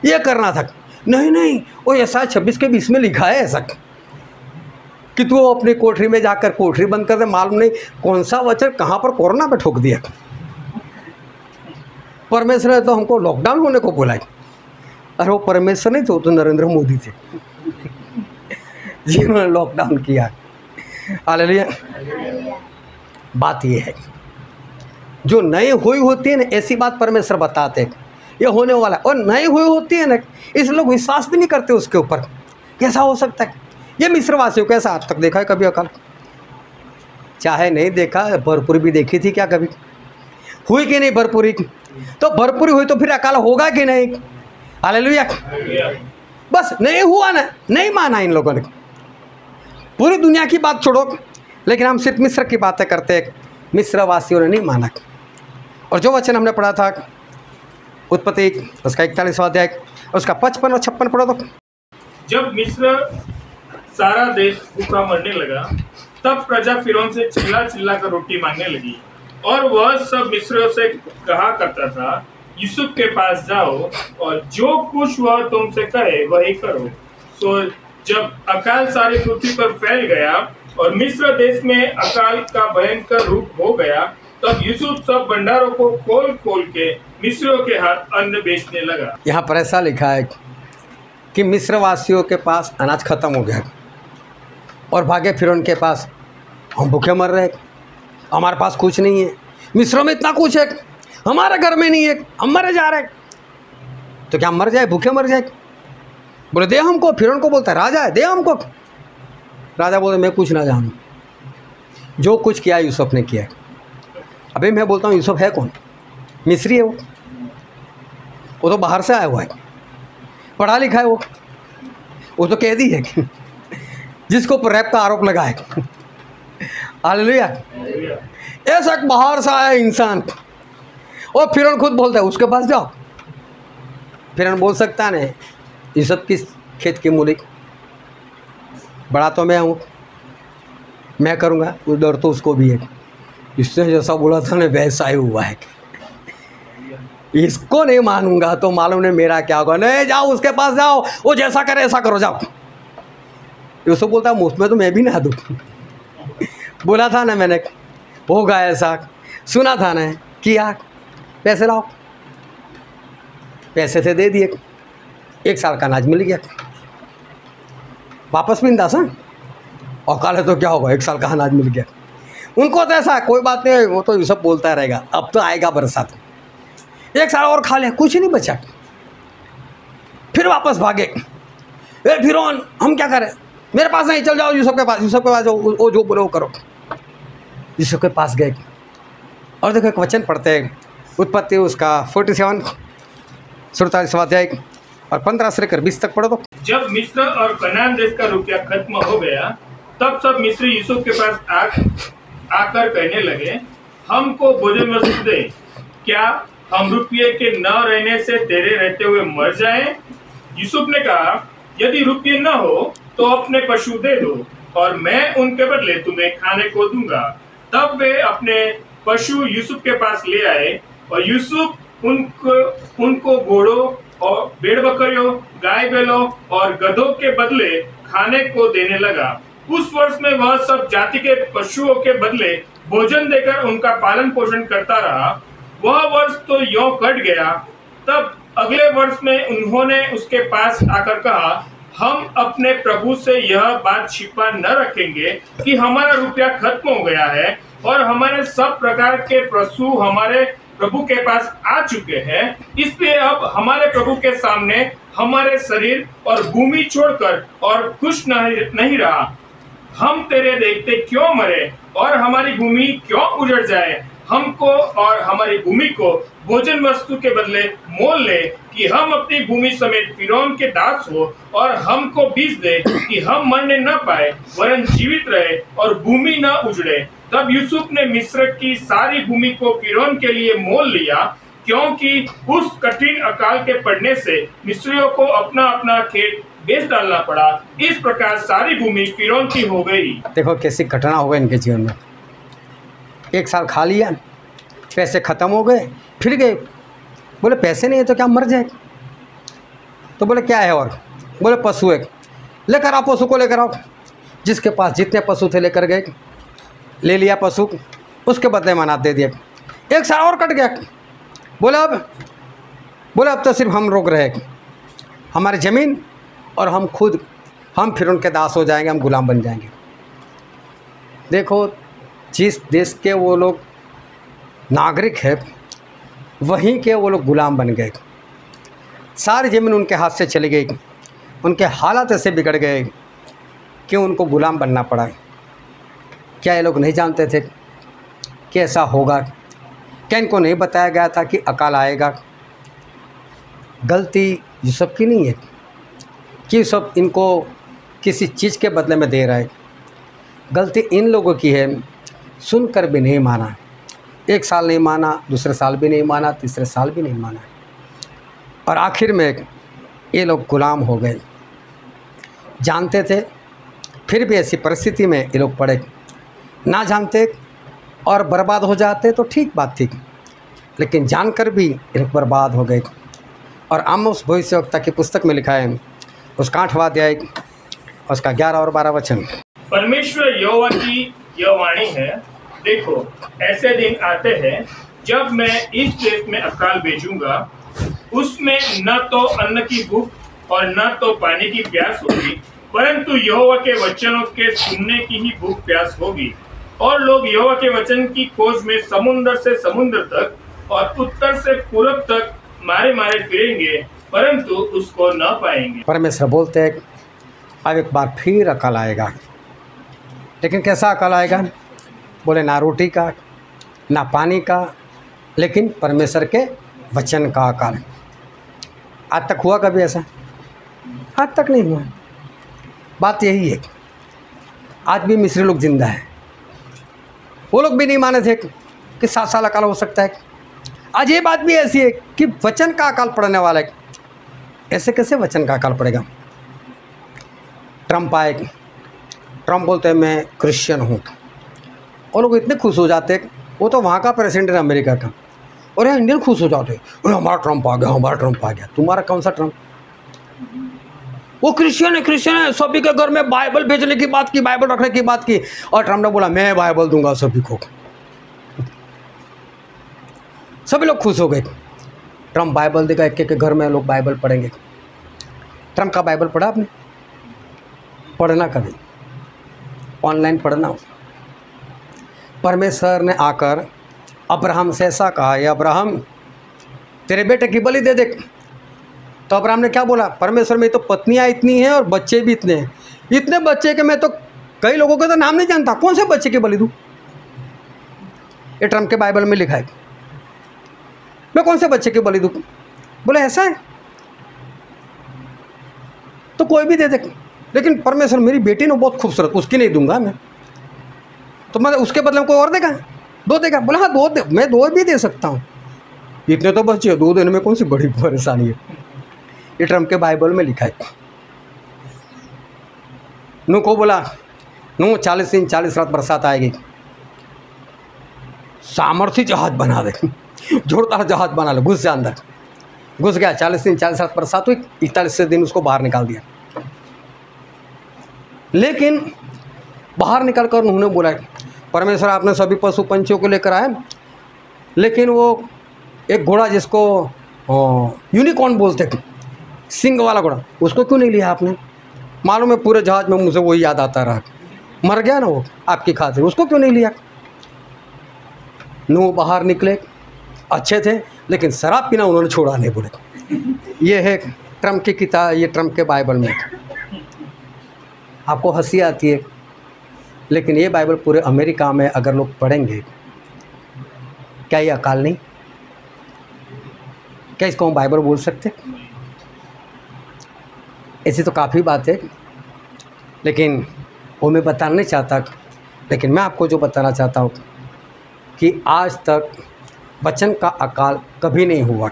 ये करना था। नहीं नहीं, वो ऐसा 26 के 20 में लिखा है ऐसा कि तू अपनी कोठरी में जाकर कोठरी बंद कर दे। मालूम नहीं कौन सा वचन कहाँ पर कोरोना पे ठोक दिया। परमेश्वर ने तो हमको लॉकडाउन होने को बोला है। अरे वो परमेश्वर नहीं थे, तो नरेंद्र मोदी थे जिन्होंने लॉकडाउन किया। हालेलुया। बात ये है, जो नई हुई होती है ना, ऐसी बात परमेश्वर बताते हैं ये होने वाला, और नई हुई होती है ना, इस लोग विश्वास भी नहीं करते उसके ऊपर। कैसा हो सकता है? ये मिस्रवासियों कैसा आज तक देखा है कभी अकाल? चाहे नहीं देखा, भरपूरी भी देखी थी क्या कभी? हुई कि नहीं भरपूरी? तो भरपूरी हुई तो फिर अकाल होगा कि नहीं? हालेलुया। बस नहीं हुआ ना, नहीं माना इन लोगों ने। पूरी दुनिया की बात छोड़ो, लेकिन हम सिर्फ मिस्र की बातें करते हैं। मिस्रवासियों ने नहीं माना। और जो वचन हमने पढ़ा था उत्पत्ति उसका 41वां अध्याय, उसका 55 और 56 पढ़ो तो। जब मिस्र सारा देश भूखा मरने लगा, तब प्रजा फिरौन से चिल्ला चिल्ला कर रोटी मांगने लगी, और वह सब मिस्रियों से कहा करता था, यूसुफ के पास जाओ और जो कुछ वह तुमसे कहे वही करो। सो जब अकाल सारी पृथ्वी पर फैल गया और मिस्र देश में अकाल का भयंकर रूप हो गया, तब यूसुफ सब भंडारों को खोल खोल के मिस्रियों के हाथ अन्न बेचने लगा। यहाँ पर ऐसा लिखा है कि मिस्रवासियों के पास अनाज खत्म हो गया और भागे फिरौन के पास, हम भूखे मर रहे, हमारे पास कुछ नहीं है। मिस्र में इतना कुछ है, हमारे घर में नहीं है, हम मरे जा रहे। तो क्या हम मर जाए, भूखे मर जाए? बोले दे हमको। फिरौन को बोलता है राजा है, दे हमको। राजा बोले मैं कुछ ना जानूँ, जो कुछ किया यूसुफ ने किया। अभी मैं बोलता हूँ यूसुफ है कौन? मिस्री है वो। वो तो बाहर से आया हुआ है, पढ़ा लिखा है, वो तो कैदी है जिसको ऊपर रैप का आरोप लगा है। हालेलुया। ऐसा बाहर से आया इंसान, और फिर खुद बोलता है उसके पास जाओ। फिर बोल सकता है ये सब किस खेत की मूली, बड़ा तो मैं हूँ, मैं करूँगा, वो डर तो उसको भी है। इससे जैसा बोला था ना वैसा ही हुआ है। इसको नहीं मानूंगा तो मालूम नहीं मेरा क्या होगा। नहीं जाओ उसके पास जाओ, वो जैसा करे ऐसा करो, जाओ। यूसुफ बोलता है मुझ में तो मैं भी ना दूँ। बोला था ना मैंने, होगा ऐसा, सुना था ना, किया, पैसे लाओ, पैसे थे दे दिए, 1 साल का अनाज मिल गया, वापस भी इंदा सा और काले तो क्या होगा, 1 साल का अनाज मिल गया। उनको तो ऐसा कोई बात नहीं, वो तो यूसुफ बोलता रहेगा, अब तो आएगा बरसात, 1 साल और खा लिया, कुछ नहीं बचा। फिर वापस भागे, ए फिरौन हम क्या करें, मेरे पास नहीं, चल जाओ यूसुफ के पास, यूसुफ के पास जाओ, वो जो बोले वो करो। यूसुफ के पास गए और देखो एक वचन पढ़ते हैं, उत्पत्ति उसका 47 47वां अध्याय और 15 से लेकर 20 तक पढ़ो तो। जब मिस्र और कनान देश का रुपया खत्म हो गया, तब सब मिस्री यूसुफ के पास आकर कहने लगे, हमको भोजन वस्तु दे, क्या हम रुपये के न रहने से तेरे रहते हुए मर जाएं? यूसुफ ने कहा, यदि रुपये न हो तो अपने पशु दे दो और मैं उनके बदले तुम्हें खाने को दूंगा। तब वे अपने पशु यूसुफ के पास ले आए और यूसुफ उनको घोड़ों और भेड़ बकरियों, गाय बैलों और गधों के बदले खाने को देने लगा। उस वर्ष में वह सब जाति के पशुओं के बदले भोजन देकर उनका पालन पोषण करता रहा। वह वर्ष तो यों कट गया। तब अगले वर्ष में उन्होंने उसके पास आकर कहा, हम अपने प्रभु से यह बात छिपा न रखेंगे कि हमारा रुपया खत्म हो गया है और हमारे सब प्रकार के पशु हमारे प्रभु के पास आ चुके हैं। इसलिए अब हमारे प्रभु के सामने हमारे शरीर और भूमि छोड़कर और कुछ नहीं रहा। हम तेरे देखते क्यों मरे और हमारी भूमि क्यों उजड़ जाए? हमको और हमारी भूमि को भोजन वस्तु के बदले मोल ले कि हम अपनी भूमि समेत फिरौन के दास हो, और हमको बीज दे कि हम मरने न पाए वरन जीवित रहे और भूमि न उजड़े। तब यूसुफ ने मिस्र की सारी भूमि को फिरौन के लिए मोल लिया, क्योंकि उस कठिन अकाल के पड़ने से मिस्रियों को अपना अपना खेत बेच डालना पड़ा। इस प्रकार सारी भूमि फिरौन की हो गई। देखो कैसी घटना हो गई इनके जीवन में। 1 साल खा लिया, पैसे ख़त्म हो गए, फिर गए, बोले पैसे नहीं है तो क्या मर जाए? तो बोले क्या है? और बोले पशु है, लेकर आओ, पशु को लेकर आओ। जिसके पास जितने पशु थे लेकर गए, ले लिया पशु, उसके बदले में अनाज दे दिया। 1 साल और कट गया। बोले अब तो सिर्फ हम रोक रहे, हमारी ज़मीन और हम खुद, हम फिर उनके दास हो जाएंगे, हम गुलाम बन जाएंगे। देखो जिस देश के वो लोग नागरिक है वहीं के वो लोग गुलाम बन गए। सारी ज़मीन उनके हाथ से चली गई, उनके हालात ऐसे बिगड़ गए कि उनको गुलाम बनना पड़ा। क्या ये लोग नहीं जानते थे कि ऐसा होगा? क्या इनको नहीं बताया गया था कि अकाल आएगा? गलती यूसुफ की नहीं है कि यूसुफ इनको किसी चीज़ के बदले में दे रहा है। गलती इन लोगों की है, सुनकर भी नहीं माना। 1 साल नहीं माना, दूसरे साल भी नहीं माना, तीसरे साल भी नहीं माना, और आखिर में ये लोग गुलाम हो गए। जानते थे फिर भी ऐसी परिस्थिति में ये लोग पड़े। ना जानते और बर्बाद हो जाते तो ठीक बात थी, लेकिन जानकर भी ये लोग बर्बाद हो गए। और आमोस भविष्यवक्ता की पुस्तक में लिखा है, उसका 8वां अध्याय, उसका 11 और 12 वचन। परमेश्वर यहोवा की यह वाणी है, देखो ऐसे दिन आते हैं जब मैं इस देश में अकाल भेजूंगा। उसमें न तो अन्न की भूख और न तो पानी की प्यास होगी, परंतु यहोवा के वचनों के सुनने की ही भूख प्यास होगी। और लोग यहोवा के वचन की खोज में समुद्र से समुद्र तक और उत्तर से पूरब तक मारे मारे फिरेंगे, परंतु उसको न पाएंगे। परमेश्वर बोलते हैं अब एक बार फिर अकाल आएगा। लेकिन कैसा अकाल आएगा? बोले ना रोटी का ना पानी का, लेकिन परमेश्वर के वचन का अकाल। आज तक हुआ कभी ऐसा? आज तक नहीं हुआ। बात यही है, आज भी मिस्री लोग जिंदा है। वो लोग भी नहीं माने थे कि 7 साल अकाल हो सकता है। आज ये बात भी ऐसी है कि वचन का अकाल पड़ने वाला है। ऐसे कैसे वचन का अकाल पड़ेगा? ट्रम्प आए, ट्रम्प बोलते हैं मैं क्रिश्चियन हूँ, और लोग इतने खुश हो जाते हैं। वो तो वहाँ का प्रेसिडेंट है अमेरिका का, और यहाँ इंडियन खुश हो जाते हैं, हमारा ट्रम्प आ गया, हमारा ट्रम्प आ गया। तुम्हारा कौन सा ट्रम्प? वो क्रिश्चियन है, सभी के घर में बाइबल भेजने की बात की, बाइबल रखने की बात की, और ट्रम्प ने बोला मैं बाइबल दूंगा सभी को। सभी लोग खुश हो गए। ट्रम्प बाइबल देगा, एक एक घर में लोग बाइबल पढ़ेंगे। ट्रम्प का बाइबल पढ़ा आपने? पढ़ना कभी, ऑनलाइन पढ़ना। परमेश्वर ने आकर अब्राहम से ऐसा कहा, ये अब्राहम तेरे बेटे की बलि दे दे। तो अब्राहम ने क्या बोला? परमेश्वर में तो पत्नियां इतनी हैं और बच्चे भी इतने हैं, इतने बच्चे कि मैं तो कई लोगों का तो नाम नहीं जानता, कौन से बच्चे की बलि दूँ? ये ट्रम्प के बाइबल में लिखा है, मैं कौन से बच्चे की बलि दूँ? बोले ऐसा है तो कोई भी दे दे, लेकिन परमेश्वर मेरी बेटी ने बहुत खूबसूरत, उसकी नहीं दूंगा मैं, तो मैं उसके बदले में कोई और देगा, दो देगा? बोला हाँ दो दे, मैं दो भी दे सकता हूँ, इतने तो बच्चे, 2 देने में कौन सी बड़ी परेशानी है। ये ट्रम्प के बाइबल में लिखा है। नूह को बोला, नूह 40 दिन 40 रात बरसात आएगी, सामर्थ्य जहाज बना दे, जोरदार जहाज बना ले, घुस जा अंदर। घुस गया, 40 दिन 40 रात बरसात हुई, 41 दिन उसको बाहर निकाल दिया। लेकिन बाहर निकल कर उन्होंने बोला परमेश्वर आपने सभी पशु पंछियों को लेकर आए, लेकिन वो एक घोड़ा जिसको यूनिकॉर्न बोलते थे, सिंग वाला घोड़ा, उसको क्यों नहीं लिया आपने? मालूम है पूरे जहाज में मुझे वही याद आता रहा, मर गया ना वो आपकी खातिर, उसको क्यों नहीं लिया? नूह बाहर निकले, अच्छे थे, लेकिन शराब पीना उन्होंने छोड़ा नहीं बोले। ये है ट्रम्प की किताब, ये ट्रम्प के बाइबल में। आपको हंसी आती है, लेकिन ये बाइबल पूरे अमेरिका में अगर लोग पढ़ेंगे, क्या ये अकाल नहीं? क्या इसको हम बाइबल बोल सकते? ऐसी तो काफ़ी बात है, लेकिन वो मैं बताना नहीं चाहता। लेकिन मैं आपको जो बताना चाहता हूँ कि आज तक वचन का अकाल कभी नहीं हुआ,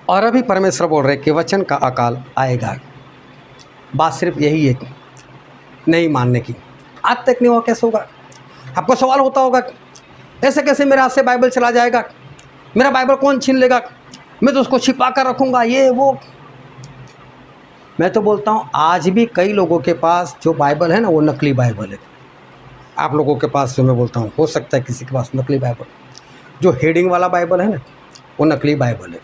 और अभी परमेश्वर बोल रहे कि वचन का अकाल आएगा। बात सिर्फ यही है नहीं मानने की। आज तक नहीं हुआ, कैसे होगा? आपको सवाल होता होगा ऐसे कैसे मेरे हाथ से बाइबल चला जाएगा, मेरा बाइबल कौन छीन लेगा, मैं तो उसको छिपा कर रखूँगा, ये वो। मैं तो बोलता हूँ आज भी कई लोगों के पास जो बाइबल है ना, वो नकली बाइबल है। आप लोगों के पास जो मैं बोलता हूँ, हो सकता है किसी के पास नकली बाइबल, जो हेडिंग वाला बाइबल है ना, वो नकली बाइबल है।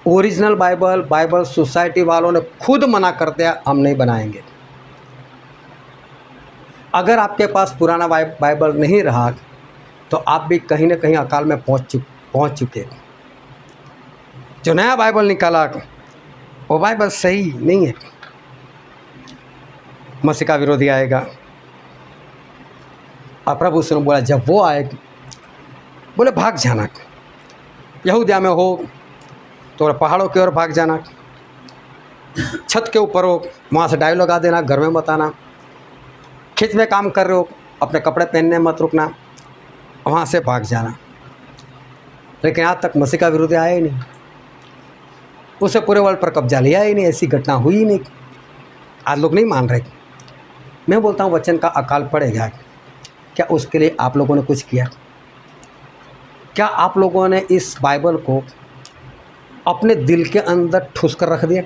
ओरिजिनल बाइबल सोसाइटी वालों ने खुद मना कर दिया, हम नहीं बनाएंगे। अगर आपके पास पुराना बाइबल नहीं रहा तो आप भी कहीं ना कहीं अकाल में पहुंच चुके। जो नया बाइबल निकाला वो बाइबल सही नहीं है। मसीह का विरोधी आएगा, और प्रभु से बोला जब वो आए, बोले भाग जाना, यहूदिया में हो तो पहाड़ों की ओर भाग जाना, छत के ऊपर हो वहाँ से डायलॉग लगा देना, घर में मत आना, खेत में काम कर रहे हो अपने कपड़े पहनने मत रुकना, वहाँ से भाग जाना। लेकिन आज तक मसीह का विरोधी आया ही नहीं, उसे पूरे वर्ल्ड पर कब्जा लिया ही नहीं, ऐसी घटना हुई ही नहीं। आज लोग नहीं मान रहे। मैं बोलता हूँ वचन का अकाल पड़ेगा, क्या उसके लिए आप लोगों ने कुछ किया? क्या आप लोगों ने इस बाइबल को अपने दिल के अंदर ठूस कर रख दिया?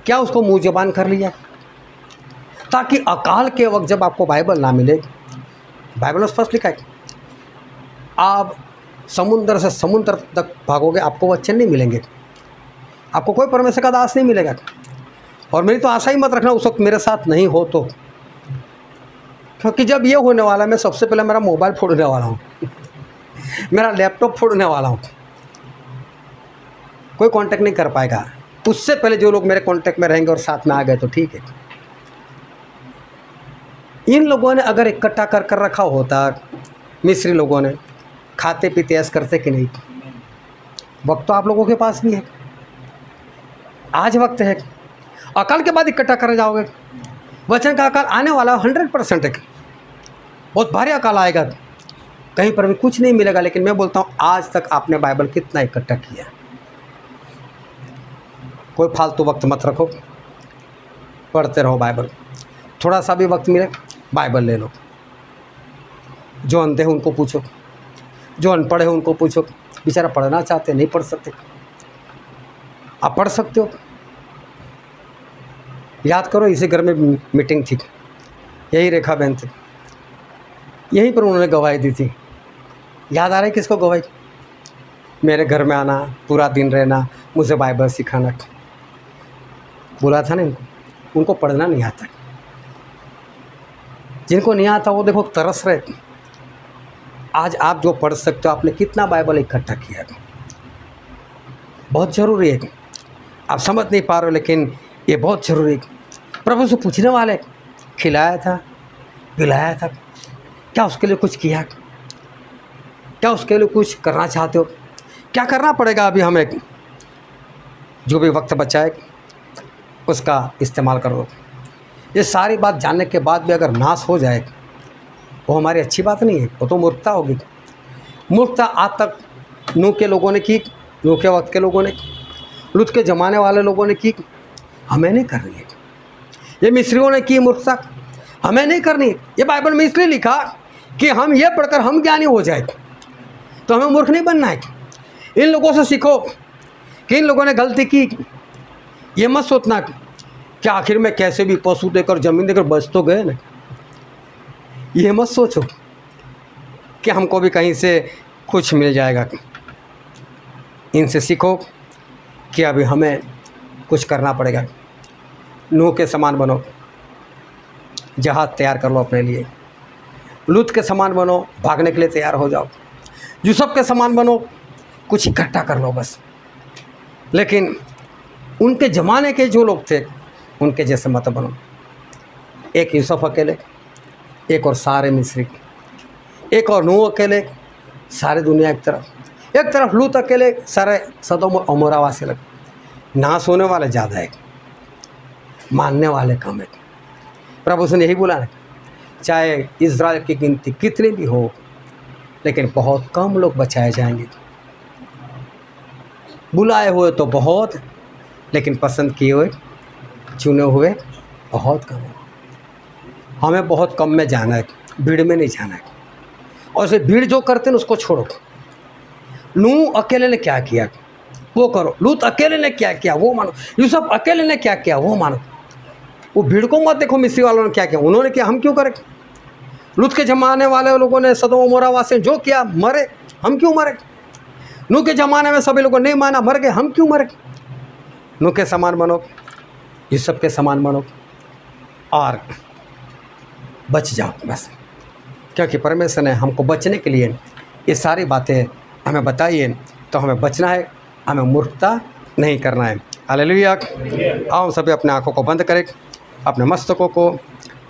क्या उसको मुँह ज़बान कर लिया, ताकि अकाल के वक्त जब आपको बाइबल ना मिले? बाइबल में स्पष्ट लिखा है आप समुद्र से समुद्र तक भागोगे, आपको वचन नहीं मिलेंगे, आपको कोई परमेश्वर का दास नहीं मिलेगा। और मेरी तो आशा ही मत रखना उस वक्त मेरे साथ नहीं हो तो, क्योंकि जब ये होने वाला है मैं सबसे पहले मेरा मोबाइल फोड़ने वाला हूँ, मेरा लैपटॉप फोड़ने वाला हूँ, कोई कांटेक्ट नहीं कर पाएगा। उससे पहले जो लोग मेरे कांटेक्ट में रहेंगे और साथ में आ गए तो ठीक है। इन लोगों ने अगर इकट्ठा कर रखा होता, मिस्री लोगों ने, खाते पीते ऐश करते कि नहीं? वक्त तो आप लोगों के पास भी है, आज वक्त है। अकाल के बाद इकट्ठा कर जाओगे। वचन का अकाल आने वाला 100% है, बहुत भारी अकाल आएगा, कहीं पर भी कुछ नहीं मिलेगा। लेकिन मैं बोलता हूँ आज तक आपने बाइबल कितना इकट्ठा किया? कोई फालतू वक्त मत रखो, पढ़ते रहो बाइबल। थोड़ा सा भी वक्त मिले बाइबल ले लो। जो अंधे हैं उनको पूछो, जो अनपढ़ है उनको पूछो। बेचारा पढ़ना चाहते नहीं पढ़ सकते, आप पढ़ सकते हो। याद करो, इसी घर में मीटिंग थी, यही रेखा बहन थी, यहीं पर उन्होंने गवाही दी थी। याद आ रहा है किसको गवाही? मेरे घर में आना, पूरा दिन रहना, मुझे बाइबल सिखाना। बोला था ना इनको, उनको पढ़ना नहीं आता। जिनको नहीं आता वो देखो तरस रहे। आज आप जो पढ़ सकते हो, आपने कितना बाइबल इकट्ठा किया, बहुत ज़रूरी है। आप समझ नहीं पा रहे हो, लेकिन ये बहुत ज़रूरी है। प्रभु से पूछने वाले, खिलाया था, पिलाया था, क्या उसके लिए कुछ किया? क्या उसके लिए कुछ करना चाहते हो? क्या करना पड़ेगा अभी हमें? जो भी वक्त बचा है उसका इस्तेमाल करो। ये सारी बात जानने के बाद भी अगर नाश हो जाए वो हमारी अच्छी बात नहीं है, वो तो मूर्खता होगी। मूर्खता आज तक नूह के लोगों ने की, नूह के वक्त के लोगों ने, लूत के ज़माने वाले लोगों ने की, हमें नहीं करनी है। ये मिस्रियों ने की मूर्खता, हमें नहीं करनी। ये बाइबल में इसलिए लिखा कि हम ये पढ़कर हम ज्ञानी हो जाए, तो हमें मूर्ख नहीं बनना है। इन लोगों से सीखो कि इन लोगों ने गलती की। ये मत सोचना कि आखिर में कैसे भी पशु देकर ज़मीन देकर बच तो गए ना। ये मत सोचो कि हमको भी कहीं से कुछ मिल जाएगा। इनसे सीखो कि अभी हमें कुछ करना पड़ेगा। नूह के समान बनो, जहाज़ तैयार कर लो अपने लिए। लूत के समान बनो, भागने के लिए तैयार हो जाओ। यूसुफ के समान बनो, कुछ इकट्ठा कर लो बस। लेकिन उनके ज़माने के जो लोग थे उनके जैसे मत बनो। एक यूसुफ अकेले, एक और सारे मिस्री, एक और नूह अकेले, सारे दुनिया एक तरफ लूत अकेले, सारे सदोम और अमोरा वासी लग। नाश होने वाले ज़्यादा है, मानने वाले कम है। प्रभु से यही बोला है, चाहे इज़राइल की गिनती कितनी भी हो, लेकिन बहुत कम लोग बचाए जाएंगे। बुलाए हुए तो बहुत, लेकिन पसंद किए हुए, चुने हुए बहुत कम है। हमें बहुत कम में जाना है, भीड़ में नहीं जाना है। और उसे भीड़ जो करते हैं उसको छोड़ो। नूह अकेले ने क्या किया वो करो, लूत अकेले ने क्या किया वो मानो, यूसुफ अकेले ने क्या किया वो मानो। वो भीड़ को मत देखो, मिस्री वालों ने क्या किया, उन्होंने किया, हम क्यों करें? लूत के ज़माने वाले लोगों ने, सदोम अमोरा वासी जो किया, मरे, हम क्यों मरे? नूह के ज़माने में सभी लोगों ने नहीं माना, मर गए, हम क्यों मरे? नूह के समान बनो, यूसुफ के समान बनो और बच जाओ बस। क्योंकि परमेश्वर ने हमको बचने के लिए ये सारी बातें हमें बताई है, तो हमें बचना है, हमें मूर्खता नहीं करना है। हालेलुया। आओ सभी अपने आँखों को बंद करें, अपने मस्तकों को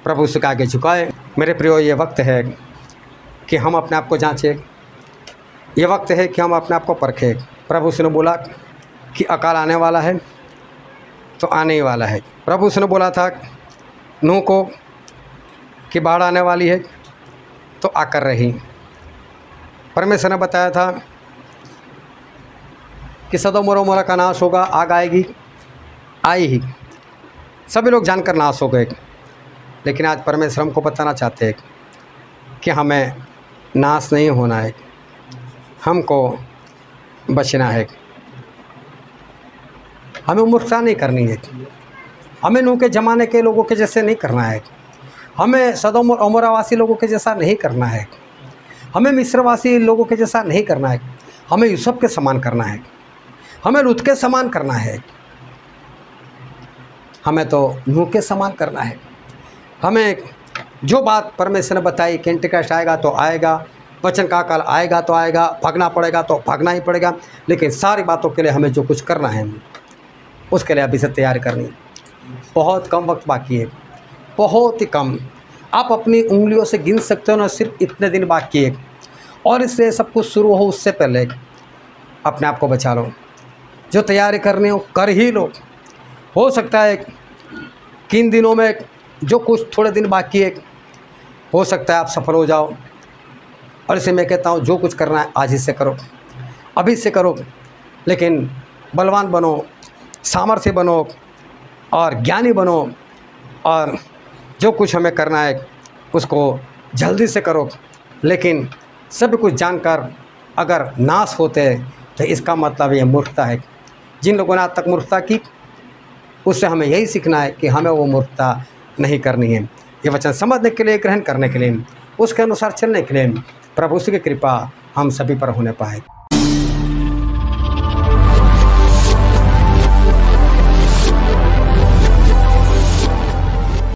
प्रभु से आगे झुकाएं। मेरे प्रियो, ये वक्त है कि हम अपने आप को जांचें, ये वक्त है कि हम अपने आप को परखें। प्रभु से ने बोला कि अकाल आने वाला है तो आने ही वाला है। प्रभु से ने बोला था नूह को कि बाढ़ आने वाली है तो आकर रही। परमेश्वर ने बताया था कि सदोम और अमोरा का नाश होगा, आग आएगी, आई ही, सभी लोग जानकर नाश हो गए। लेकिन आज परमेश्वर हमको बताना चाहते हैं कि हमें नाश नहीं होना है, हमको बचना है, हमें मूर्खता नहीं करनी है, हमें नूह के ज़माने के लोगों के जैसे नहीं करना है, हमें सदोम और अमोरा वासी लोगों के जैसा नहीं करना है, हमें मिस्रवासी लोगों के जैसा नहीं करना है, हमें यूसुफ के समान करना है, हमें लूत के समान करना है, हमें तो नूह के समान करना है। हमें जो बात परमेश्वर ने बताई कि एंटिक्राइस्ट आएगा तो आएगा, वचन का काल आएगा तो आएगा, भागना पड़ेगा तो भागना ही पड़ेगा, लेकिन सारी बातों के लिए हमें जो कुछ करना है उसके लिए अभी से तैयारी करनी। बहुत कम वक्त बाकी है, बहुत ही कम। आप अपनी उंगलियों से गिन सकते हो ना, सिर्फ इतने दिन बाकी है और इससे सब कुछ शुरू हो उससे पहले अपने आप को बचा लो। जो तैयारी करनी हो कर ही लो। हो सकता है कि इन दिनों में जो कुछ थोड़े दिन बाकी है, हो सकता है आप सफल हो जाओ। और इसे मैं कहता हूँ जो कुछ करना है आज ही से करो, अभी से करो। लेकिन बलवान बनो, सामर्थ्य बनो और ज्ञानी बनो, और जो कुछ हमें करना है उसको जल्दी से करो। लेकिन सब कुछ जानकर अगर नाश होते तो इसका मतलब ये मूर्खता है। जिन लोगों ने आज तक मूर्खता की उससे हमें यही सीखना है कि हमें वो मूर्खता नहीं करनी है। ये वचन समझने के लिए, ग्रहण करने के लिए, उसके अनुसार चलने के लिए प्रभु की कृपा हम सभी पर होने पाए।